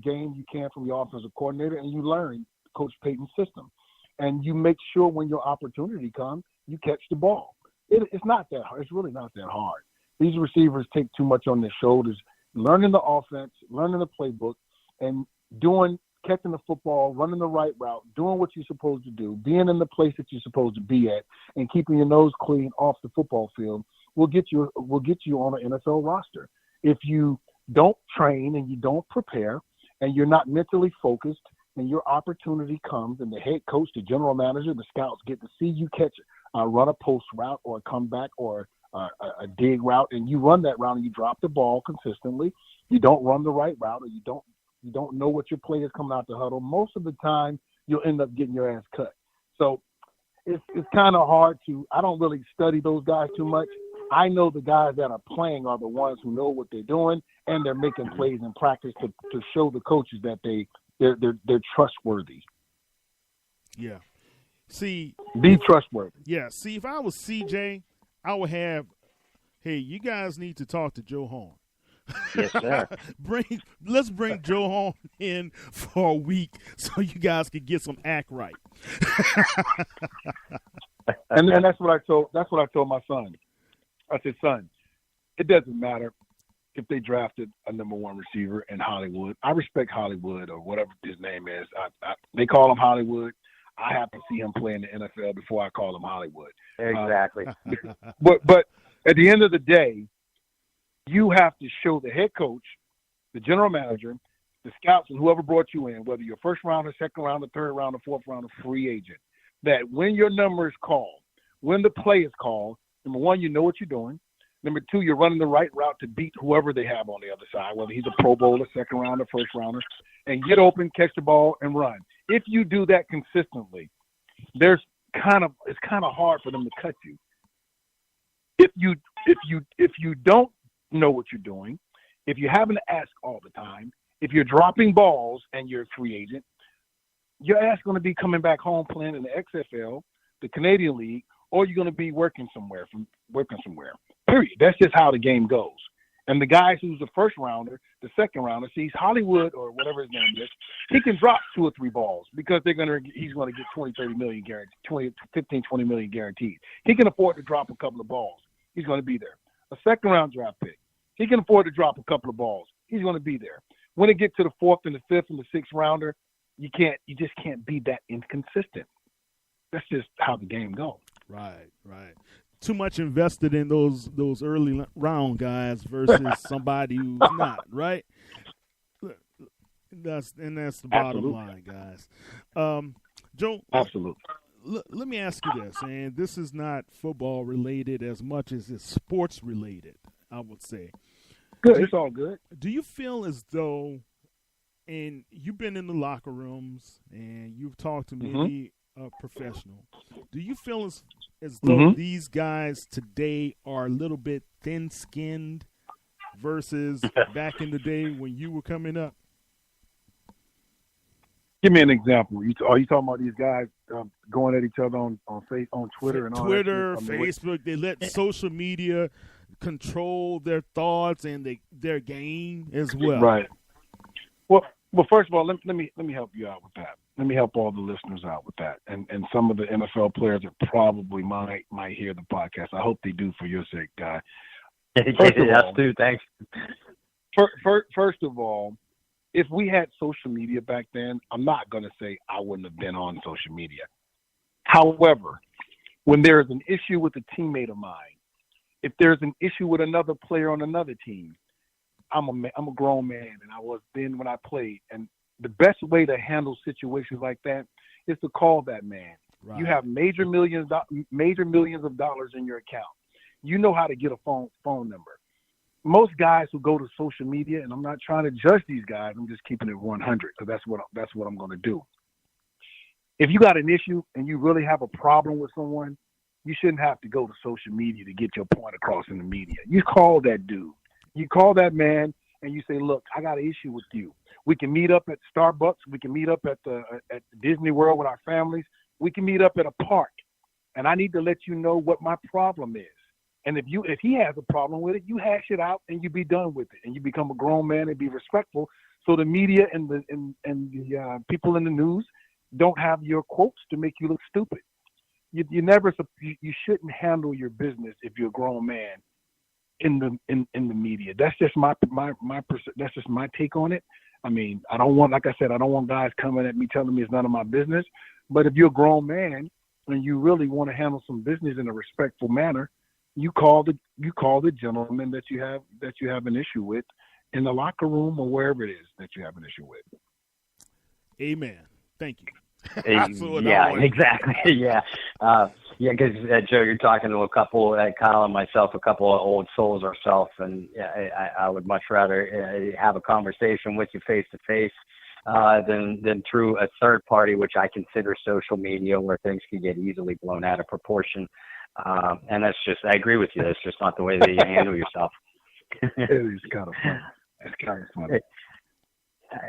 game you can from your offensive coordinator, and you learn Coach Payton's system. And you make sure when your opportunity comes, you catch the ball. It's not that hard. It's really not that hard. These receivers take too much on their shoulders, learning the offense, learning the playbook, and catching the football, running the right route, doing what you're supposed to do, being in the place that you're supposed to be at, and keeping your nose clean off the football field will get you on an NFL roster. If you don't train and you don't prepare and you're not mentally focused, and your opportunity comes, and the head coach, the general manager, the scouts get to see you run a post route or a comeback or a dig route, and you run that route and you drop the ball consistently. You don't run the right route, or you don't know what your play is coming out the huddle. Most of the time, you'll end up getting your ass cut. So it's kind of hard to. I don't really study those guys too much. I know the guys that are playing are the ones who know what they're doing, and they're making plays in practice to show the coaches that they're trustworthy. Yeah. See, be trustworthy. Yeah. See, if I was CJ, I would have, hey, you guys need to talk to Joe Horn. Yes, sir. Let's bring Joe Horn in for a week so you guys can get some act right. And then that's what I told my son. I said, son, it doesn't matter if they drafted a number one receiver in Hollywood. I respect Hollywood or whatever his name is. They call him Hollywood. I have to see him play in the NFL before I call him Hollywood. Exactly. But at the end of the day, you have to show the head coach, the general manager, the scouts, and whoever brought you in, whether you're first rounder, second rounder, third rounder, fourth rounder, free agent, that when your number is called, when the play is called, number one, you know what you're doing. Number two, you're running the right route to beat whoever they have on the other side, whether he's a Pro Bowler, second rounder, first rounder, and get open, catch the ball, and run. If you do that consistently, it's kind of hard for them to cut you. If you don't know what you're doing, if you're having to ask all the time, if you're dropping balls and you're a free agent, your ass going to be coming back home playing in the XFL, the Canadian League, or you're going to be working somewhere. Period. That's just how the game goes. And the guys who's the first rounder, the second rounder, sees Hollywood or whatever his name is, he can drop 2 or 3 balls because he's going to get 20, 30 million guaranteed, 15, 20 million guaranteed. He can afford to drop a couple of balls. He's going to be there. A second round draft pick, he can afford to drop a couple of balls. He's going to be there. When it gets to the 4th and the 5th and the 6th rounder, you just can't be that inconsistent. That's just how the game goes. Right. Too much invested in those early round guys versus somebody who's not, right? That's the bottom line, guys. Joe, absolutely. Let me ask you this, and this is not football related as much as it's sports related, I would say. Good, it's all good. Do you feel as though, and you've been in the locker rooms and you've talked to many professional, do you feel as though these guys today are a little bit thin-skinned versus back in the day when you were coming up? Give me an example. Are you talking about these guys going at each other on Twitter and all Twitter, that? Facebook? They let social media control their thoughts and their game as well. Right. Well, first of all, let me help you out with that. Let me help all the listeners out with that, and some of the NFL players that probably might hear the podcast. I hope they do for your sake, Guy. Yes, too. Thanks. First of all, if we had social media back then, I'm not going to say I wouldn't have been on social media. However, when there is an issue with a teammate of mine, if there's an issue with another player on another team, I'm a grown man, and I was then when I played. And the best way to handle situations like that is to call that man. Right. You have major millions of dollars in your account. You know how to get a phone number. Most guys who go to social media, and I'm not trying to judge these guys, I'm just keeping it 100 because that's what I'm going to do. If you got an issue and you really have a problem with someone, you shouldn't have to go to social media to get your point across in the media. You call that dude. You call that man and you say, look, I got an issue with you. We can meet up at Starbucks. We can meet up at Disney World with our families. We can meet up at a park. And I need to let you know what my problem is. And if he has a problem with it, you hash it out and you be done with it. And you become a grown man and be respectful. So the media and the people in the news don't have your quotes to make you look stupid. You shouldn't handle your business if you're a grown man in the media. That's just that's just my take on it. I mean, I don't want guys coming at me telling me it's none of my business. But if you're a grown man and you really want to handle some business in a respectful manner, you call the gentleman that you have an issue with in the locker room or wherever it is that you have an issue with. Amen. Thank you. Yeah, exactly. Yeah. Yeah, because Joe, you're talking to a couple, Kyle and myself, a couple of old souls ourselves, and I would much rather have a conversation with you face to face than through a third party, which I consider social media, where things can get easily blown out of proportion. And that's just, I agree with you. That's just not the way that you handle yourself. It is kind of funny. It's kind of funny.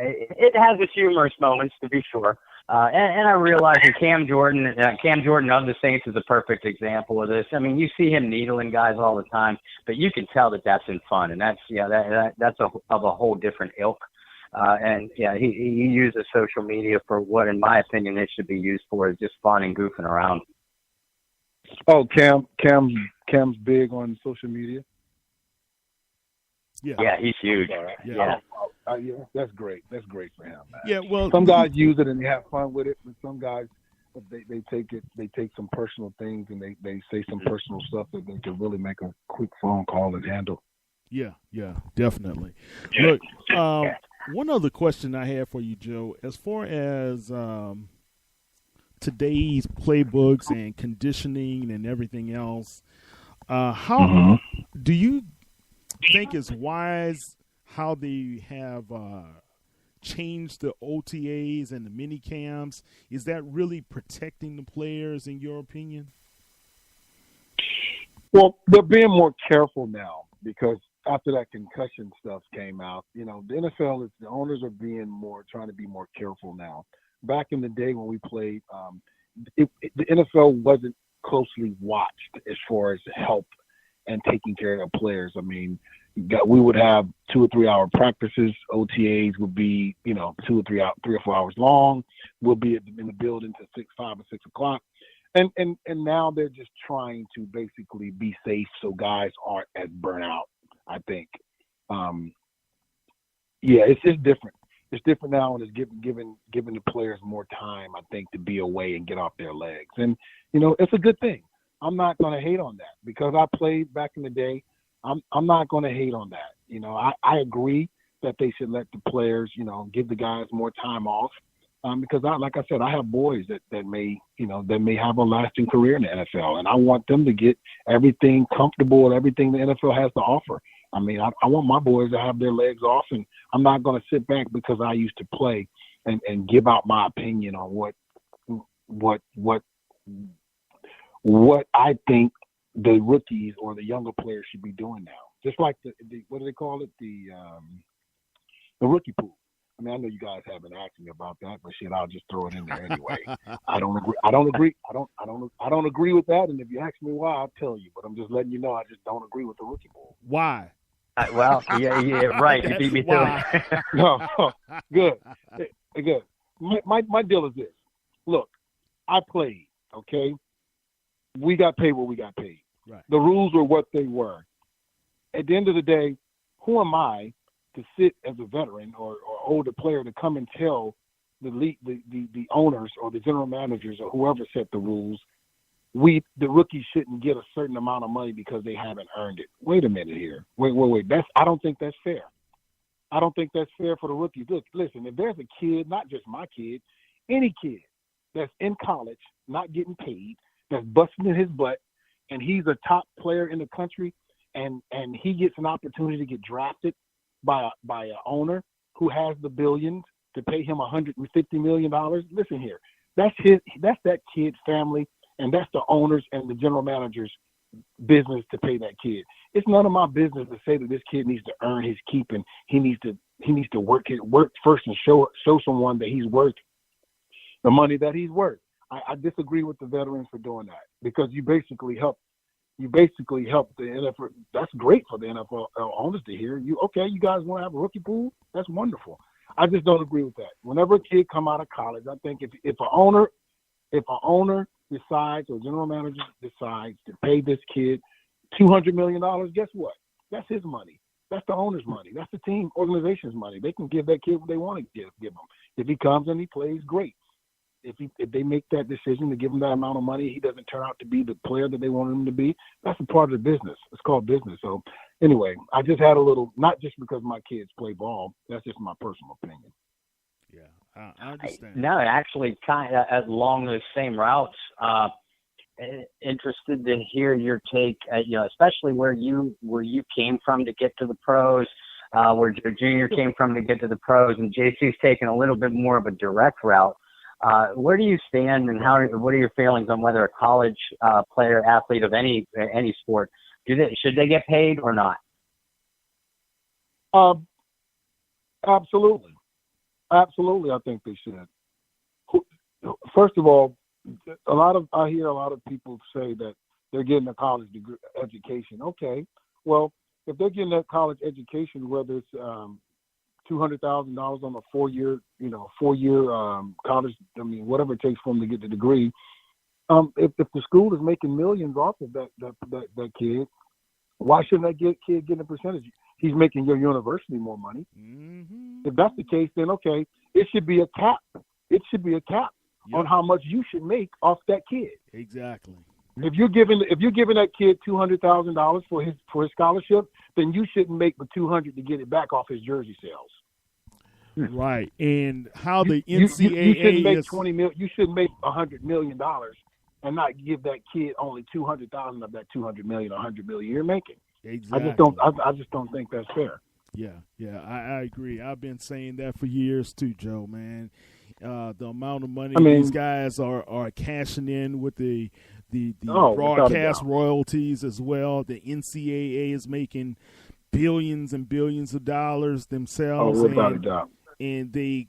It has its humorous moments, to be sure. And I realize that Cam Jordan of the Saints is a perfect example of this. I mean, you see him needling guys all the time, but you can tell that that's in fun, and that's of a whole different ilk. And he uses social media for what, in my opinion, it should be used for, is just fun and goofing around. Oh, Cam's big on social media. Yeah, he's huge. Yeah, that's great. That's great for him, man. Yeah, well, some guys use it and they have fun with it, but some guys they take some personal things and they say some personal stuff that they can really make a quick phone call and handle. Yeah, definitely. Look, one other question I have for you, Joe, as far as today's playbooks and conditioning and everything else, how do you think it's wise how they have changed the OTAs and the mini camps? Is that really protecting the players, in your opinion? Well, they're being more careful now because after that concussion stuff came out, the NFL, the owners are trying to be more careful now. Back in the day when we played, the NFL wasn't closely watched as far as help and taking care of players. I mean, we would have 2 or 3 hour practices. OTAs would be, 2 or 3 or 4 hours long. We'll be in the building till 5 or 6 o'clock. And now they're just trying to basically be safe so guys aren't as burnt out, I think. It's just different. It's different now, and it's giving the players more time, I think, to be away and get off their legs. And, it's a good thing. I'm not going to hate on that because I played back in the day. I'm not going to hate on that. I agree that they should let the players, give the guys more time off because, like I said, I have boys that may have a lasting career in the NFL, and I want them to get everything comfortable and everything the NFL has to offer. I mean, I want my boys to have their legs off, and I'm not going to sit back because I used to play and give out my opinion on what I think the rookies or the younger players should be doing now. Just like the what do they call it? The rookie pool. I mean, I know you guys haven't asked me about that, but shit, I'll just throw it in there anyway. I don't agree with that. And if you ask me why, I'll tell you. But I'm just letting you know I just don't agree with the rookie pool. Why? Well, yeah, right. You beat me to it. No, good. Good. My deal is this. Look, I played, okay? We got paid what we got paid. Right. The rules were what they were. At the end of the day, who am I to sit as a veteran or older player to come and tell the owners or the general managers or whoever set the rules, the rookies shouldn't get a certain amount of money because they haven't earned it. Wait a minute here. Wait. I don't think that's fair. I don't think that's fair for the rookies. Look, listen, if there's a kid, not just my kid, any kid that's in college, not getting paid, that's busting in his butt, and he's a top player in the country, and he gets an opportunity to get drafted by an owner who has the billions to pay him $150 million. Listen here, that's that kid's family, and that's the owners and the general managers' business to pay that kid. It's none of my business to say that this kid needs to earn his keep and he needs to work first and show someone that he's worth the money that he's worth. I disagree with the veterans for doing that because you basically help the NFL. That's great for the NFL owners to hear. You guys want to have a rookie pool? That's wonderful. I just don't agree with that. Whenever a kid come out of college, I think if an owner decides or general manager decides to pay this kid $200 million, guess what? That's his money. That's the owner's money. That's the team organization's money. They can give that kid what they want to give him. If he comes and he plays, great. If they make that decision to give him that amount of money, he doesn't turn out to be the player that they want him to be. That's a part of the business. It's called business. So anyway, I just had a little, not just because my kids play ball. That's just my personal opinion. Yeah, I understand. No, actually, kind of along those same routes. interested to hear your take, especially where you came from to get to the pros, where your junior came from to get to the pros, and JC's taken a little bit more of a direct route. Where do you stand, and what are your feelings on whether a college player, athlete of any sport, should they get paid or not? Absolutely. Absolutely, I think they should. First of all, I hear a lot of people say that they're getting a college degree education. Okay, well, if they're getting that college education, whether it's $200,000 on a four-year college, whatever it takes for them to get the degree. If the school is making millions off of that kid, why shouldn't that kid get a percentage? He's making your university more money. Mm-hmm. If that's the case, then okay, it should be a cap. It should be a cap on how much you should make off that kid. Exactly. If you're giving that kid $200,000 for his scholarship, then you shouldn't make the $200 to get it back off his jersey sales. Right, and how the NCAA you shouldn't make $20 million. You shouldn't make $100 million and not give that kid only $200,000 of that $200 million or $100 million you're making. Exactly. I just don't think that's fair. Yeah, I agree. I've been saying that for years too, Joe. Man, the amount of money these guys are cashing in with the broadcast royalties as well. The NCAA is making billions and billions of dollars themselves, and they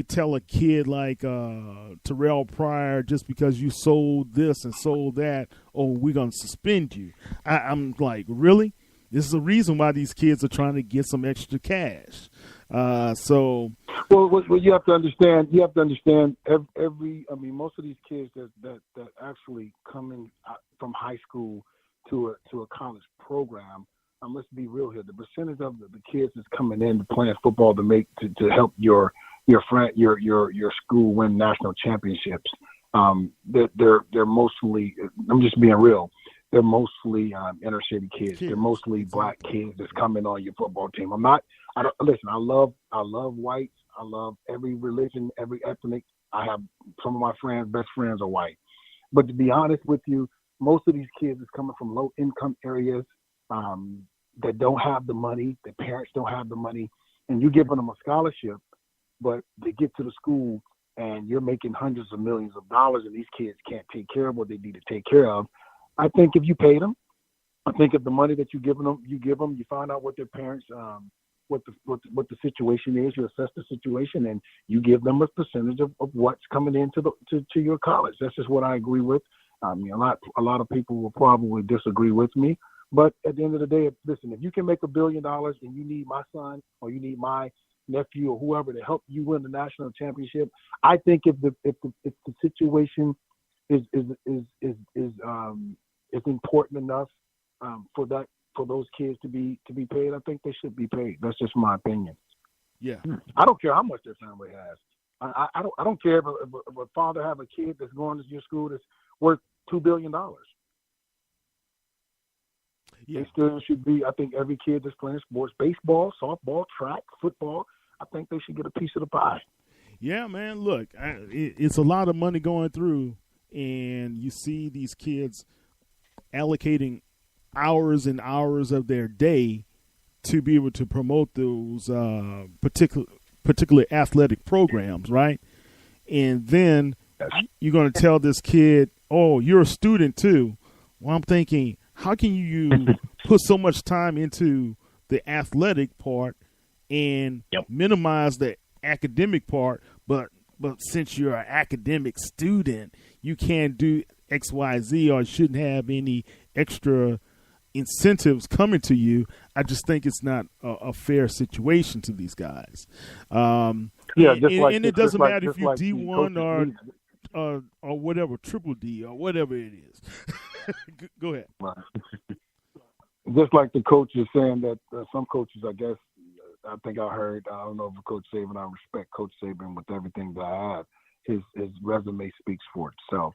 tell a kid like Terrell Pryor, just because you sold this and sold that, we're gonna suspend you. I'm like, really? This is the reason why these kids are trying to get some extra cash. Well, you have to understand. Most of these kids that actually come in from high school to a college program. Let's be real here. The percentage of the kids that's coming in to playing football to help your school win national championships. They're mostly. I'm just being real. They're mostly inner city kids. They're mostly black kids that's coming on your football team. Listen, I love whites. I love every religion, every ethnic. I have some of my best friends are white. But to be honest with you, most of these kids is coming from low income areas that don't have the money. Their parents don't have the money. And you're giving them a scholarship, but they get to the school and you're making hundreds of millions of dollars and these kids can't take care of what they need to take care of. I think if you pay them, I think if the money that you give them, you find out what their parents, what the situation is, you assess the situation, and you give them a percentage of what's coming into to your college. That's just what I agree with. A lot of people will probably disagree with me, but at the end of the day, listen, if you can make $1 billion and you need my son or you need my nephew or whoever to help you win the national championship, I think if the situation is important enough for those kids to be paid, I think they should be paid. That's just my opinion. Yeah, I don't care how much their family has. I don't care if a father have a kid that's going to your school that's worth $2 billion. Yeah. They still should be. I think every kid that's playing sports, baseball, softball, track, football, I think they should get a piece of the pie. Yeah, man. Look, it's a lot of money going through, and you see these kids allocating hours and hours of their day to be able to promote those particular athletic programs, right? And then you're going to tell this kid, "Oh, you're a student too." Well, I'm thinking, how can you put so much time into the athletic part and minimize the academic part, but since you're an academic student, you can't do X, Y, Z, or shouldn't have any extra incentives coming to you? I just think it's not a fair situation to these guys. And it doesn't matter if you're D1 or whatever, triple D or whatever it is. Go ahead. Just like the coach is saying that some coaches, I guess, I think I heard, I don't know if Coach Saban, I respect Coach Saban with everything that I have. His resume speaks for itself.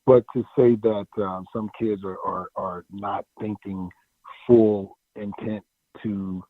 But to say that some kids are not thinking full intent to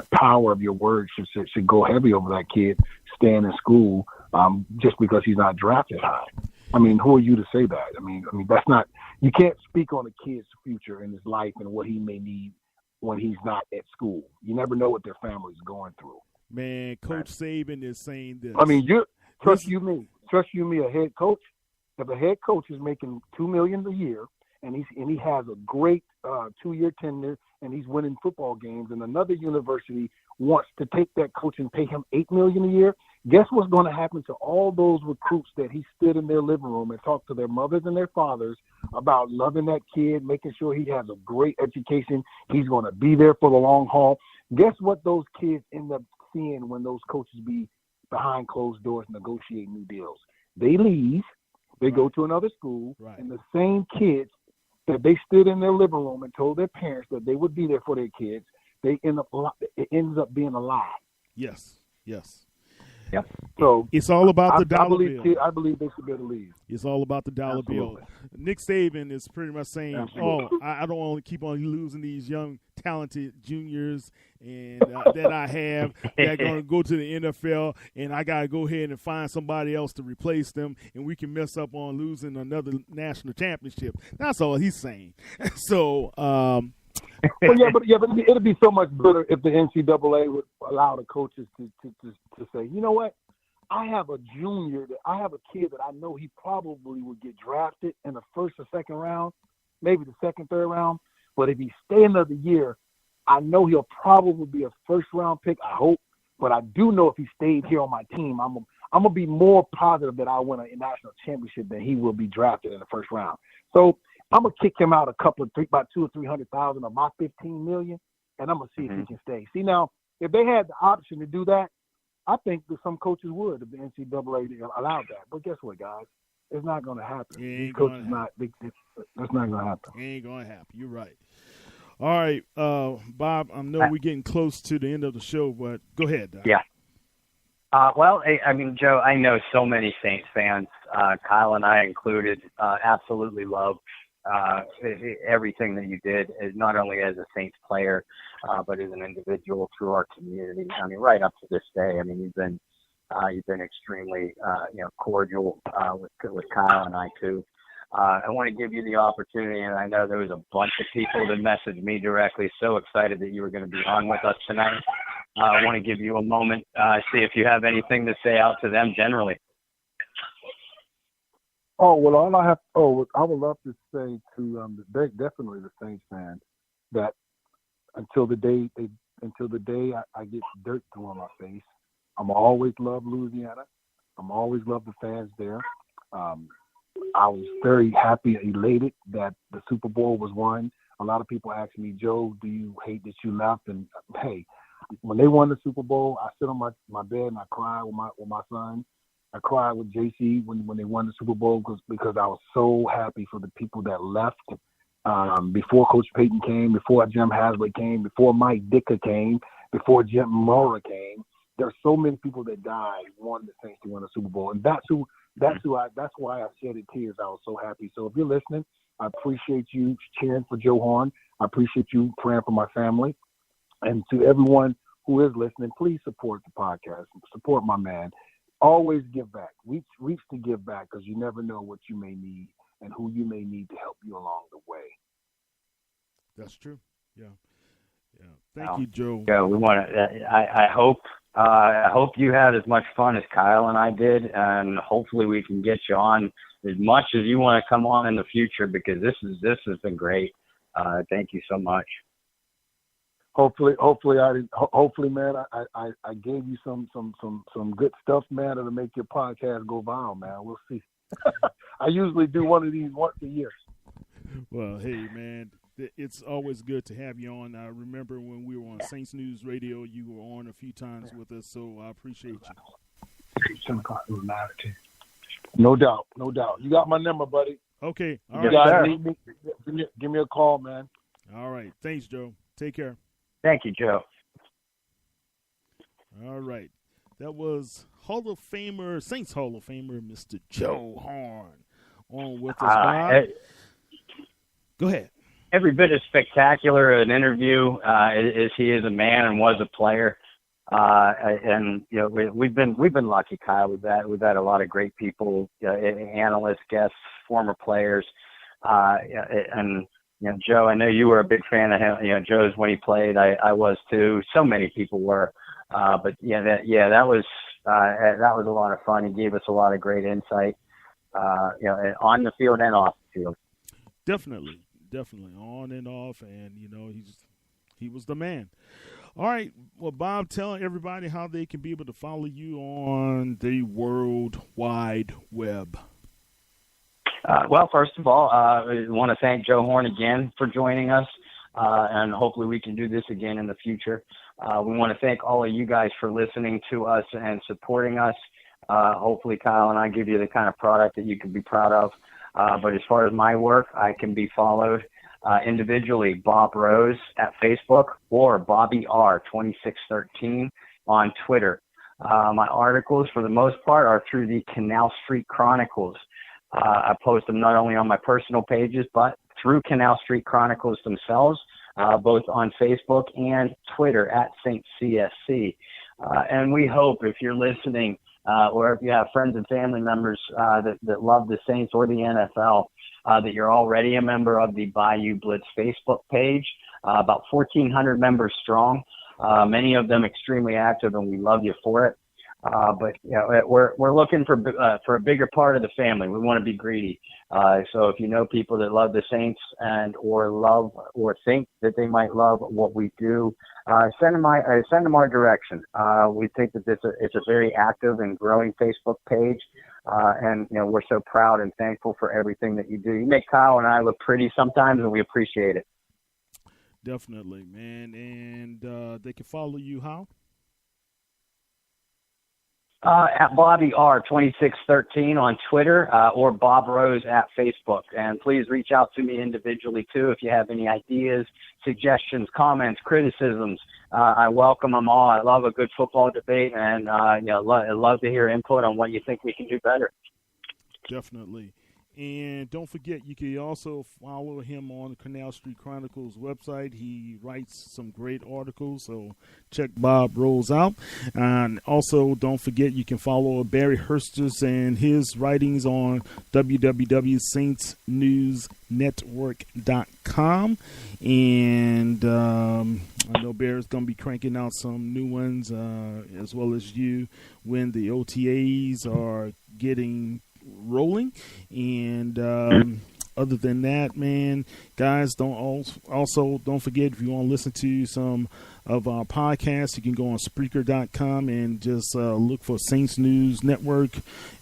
power of your words should go heavy over that kid staying in school just because he's not drafted high. I mean, who are you to say that? I mean, that's not. You can't speak on a kid's future and his life and what he may need when he's not at school. You never know what their family's going through. Man, Coach Saban is saying this. I mean, trust you me, a head coach. If a head coach is making $2 million a year and he has a great 2-year tenure and he's winning football games, and another university wants to take that coach and pay him $8 million a year, guess what's going to happen to all those recruits that he stood in their living room and talked to their mothers and their fathers about loving that kid, making sure he has a great education, he's going to be there for the long haul. Guess what those kids end up seeing when those coaches be behind closed doors negotiating new deals? They leave, they go to another school, and the same kids that they stood in their living room and told their parents that they would be there for their kids, it ends up being a lie. Yes. Yep. So it's all about the dollar bill. I believe they should be able to leave. It's all about the dollar bill. Nick Saban is pretty much saying, I don't want to keep on losing these young, talented juniors and that I have that are going to go to the NFL, and I got to go ahead and find somebody else to replace them, and we can mess up on losing another national championship. That's all he's saying. So, but it'll be so much better if the NCAA would allow the coaches to say, you know what, I have a kid that I know he probably would get drafted in the first or second round, maybe the second, third round. But if he stay another year, I know he'll probably be a first round pick. I hope, but I do know if he stayed here on my team, I'm gonna be more positive that I win a national championship than he will be drafted in the first round. So I'm gonna kick him out about $200,000 or $300,000 of my $15 million, and I'm gonna see if he can stay. See, now if they had the option to do that, I think that some coaches would if the NCAA allowed that. But guess what, guys? It's not gonna happen. These coaches that's not gonna happen. It ain't gonna happen. You're right. All right, Bob. I know we're getting close to the end of the show, but go ahead, Doc. Yeah. Well, I mean, Joe, I know so many Saints fans, Kyle and I included, absolutely love everything that you did, not only as a Saints player, but as an individual through our community. I mean, right up to this day. I mean, you've been extremely, cordial with Kyle and I too. I want to give you the opportunity, and I know there was a bunch of people that messaged me directly, so excited that you were going to be on with us tonight. I want to give you a moment, see if you have anything to say out to them generally. Oh, well, I would love to say to definitely the Saints fans that until the day I get dirt thrown on my face, I'm always love Louisiana. I'm always love the fans there. I was very happy and elated that the Super Bowl was won. A lot of people ask me, Joe, do you hate that you left? And hey, when they won the Super Bowl, I sit on my bed and I cry with my son. I cried with JC when they won the Super Bowl because I was so happy for the people that left before Coach Payton came, before Jim Haslett came, before Mike Ditka came, before Jim Mora came. There are so many people that died wanting the Saints to win the Super Bowl, and that's why I shedded tears. I was so happy. So if you're listening, I appreciate you cheering for Joe Horn. I appreciate you praying for my family, and to everyone who is listening, please support the podcast, support my man. Always give back. Reach to give back because you never know what you may need and who you may need to help you along the way. That's true. Yeah. Thank you, Joe. Yeah, we want to. I hope you had as much fun as Kyle and I did, and hopefully we can get you on as much as you want to come on in the future because this has been great. Thank you so much. Hopefully, man, I gave you some good stuff, man, that'll make your podcast go viral, man. We'll see. I usually do one of these once a year. Well, hey, man, it's always good to have you on. I remember when we were on Saints News Radio, you were on a few times with us, so I appreciate you. No doubt. You got my number, buddy. Okay. All right. You guys need me, give me a call, man. All right. Thanks, Joe. Take care. Thank you, Joe. All right. That was Saints Hall of Famer, Mr. Joe Horn, on with us, Bob. Hey. Go ahead. every bit as spectacular an interview as he is a man and was a player. And you know, we've been lucky, Kyle. We've had a lot of great people, analysts, guests, former players, and you know, Joe. I know you were a big fan of him. You know, Joe's when he played. I was too. So many people were. But that was a lot of fun. He gave us a lot of great insight, you know, on the field and off the field. Definitely on and off, and you know, he was the man. All right, well, Bob, tell everybody how they can be able to follow you on the World Wide Web. Well, first of all, I want to thank Joe Horn again for joining us, and hopefully we can do this again in the future. We want to thank all of you guys for listening to us and supporting us. Hopefully Kyle and I give you the kind of product that you can be proud of. But as far as my work, I can be followed individually, Bob Rose at Facebook or Bobby R 2613 on Twitter. My articles, for the most part, are through the Canal Street Chronicles. I post them not only on my personal pages, but through Canal Street Chronicles themselves, both on Facebook and Twitter at St. CSC. And we hope, if you're listening, or if you have friends and family members that love the Saints or the NFL, that you're already a member of the Bayou Blitz Facebook page, about 1,400 members strong, many of them extremely active, and we love you for it. But you know, we're looking for a bigger part of the family. We want to be greedy. So if you know people that love the Saints and or love or think that they might love what we do, send them our direction. We think that it's a very active and growing Facebook page, and you know, we're so proud and thankful for everything that you do. You make Kyle and I look pretty sometimes, and we appreciate it. Definitely, man. And they can follow you how? At Bobby R 2613 on Twitter, or Bob Rose at Facebook. And please reach out to me individually too if you have any ideas, suggestions, comments, criticisms. I welcome them all. I love a good football debate, and I love to hear input on what you think we can do better. Definitely. And don't forget, you can also follow him on the Canal Street Chronicles website. He writes some great articles, so check Bob Rose out. And also, don't forget, you can follow Barry Hursters and his writings on www.saintsnewsnetwork.com. And I know Barry's going to be cranking out some new ones, as well as you, when the OTAs are getting rolling. And other than that, man, guys, don't forget, if you want to listen to some of our podcasts, you can go on Spreaker.com and just look for Saints News Network,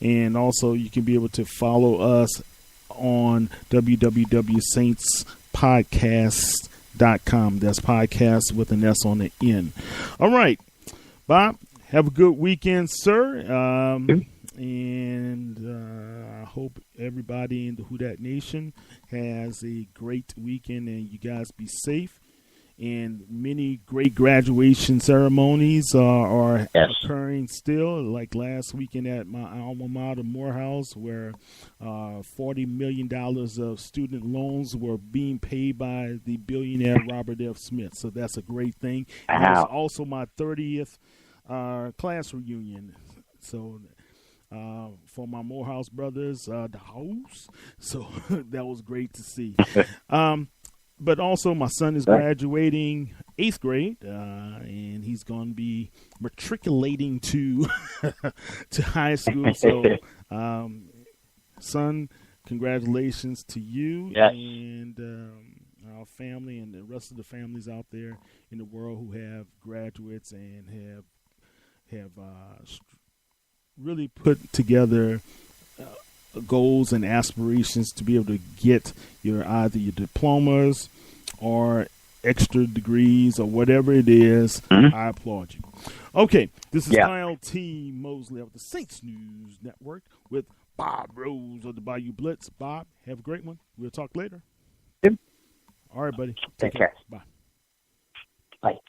and also you can be able to follow us on www.saintspodcast.com. That's podcast with an S on the end. All right, Bob, have a good weekend, sir. And I hope everybody in the Who Dat Nation has a great weekend, and you guys be safe. And many great graduation ceremonies are occurring still, like last weekend at my alma mater, Morehouse, where $40 million of student loans were being paid by the billionaire Robert F. Smith. So that's a great thing. And it was also my 30th class reunion. So for my Morehouse brothers, the house. So that was great to see. But also my son is graduating 8th grade, and he's going to be matriculating to to high school. So, son, congratulations to you and our family and the rest of the families out there in the world who have graduates and have really put together goals and aspirations to be able to get either your diplomas or extra degrees or whatever it is. I applaud you. Okay, this is Kyle T. Mosley of the Saints News Network with Bob Rose of the Bayou Blitz. Bob, have a great one. We'll talk later. Yep. All right, buddy. Take care. Bye. Bye.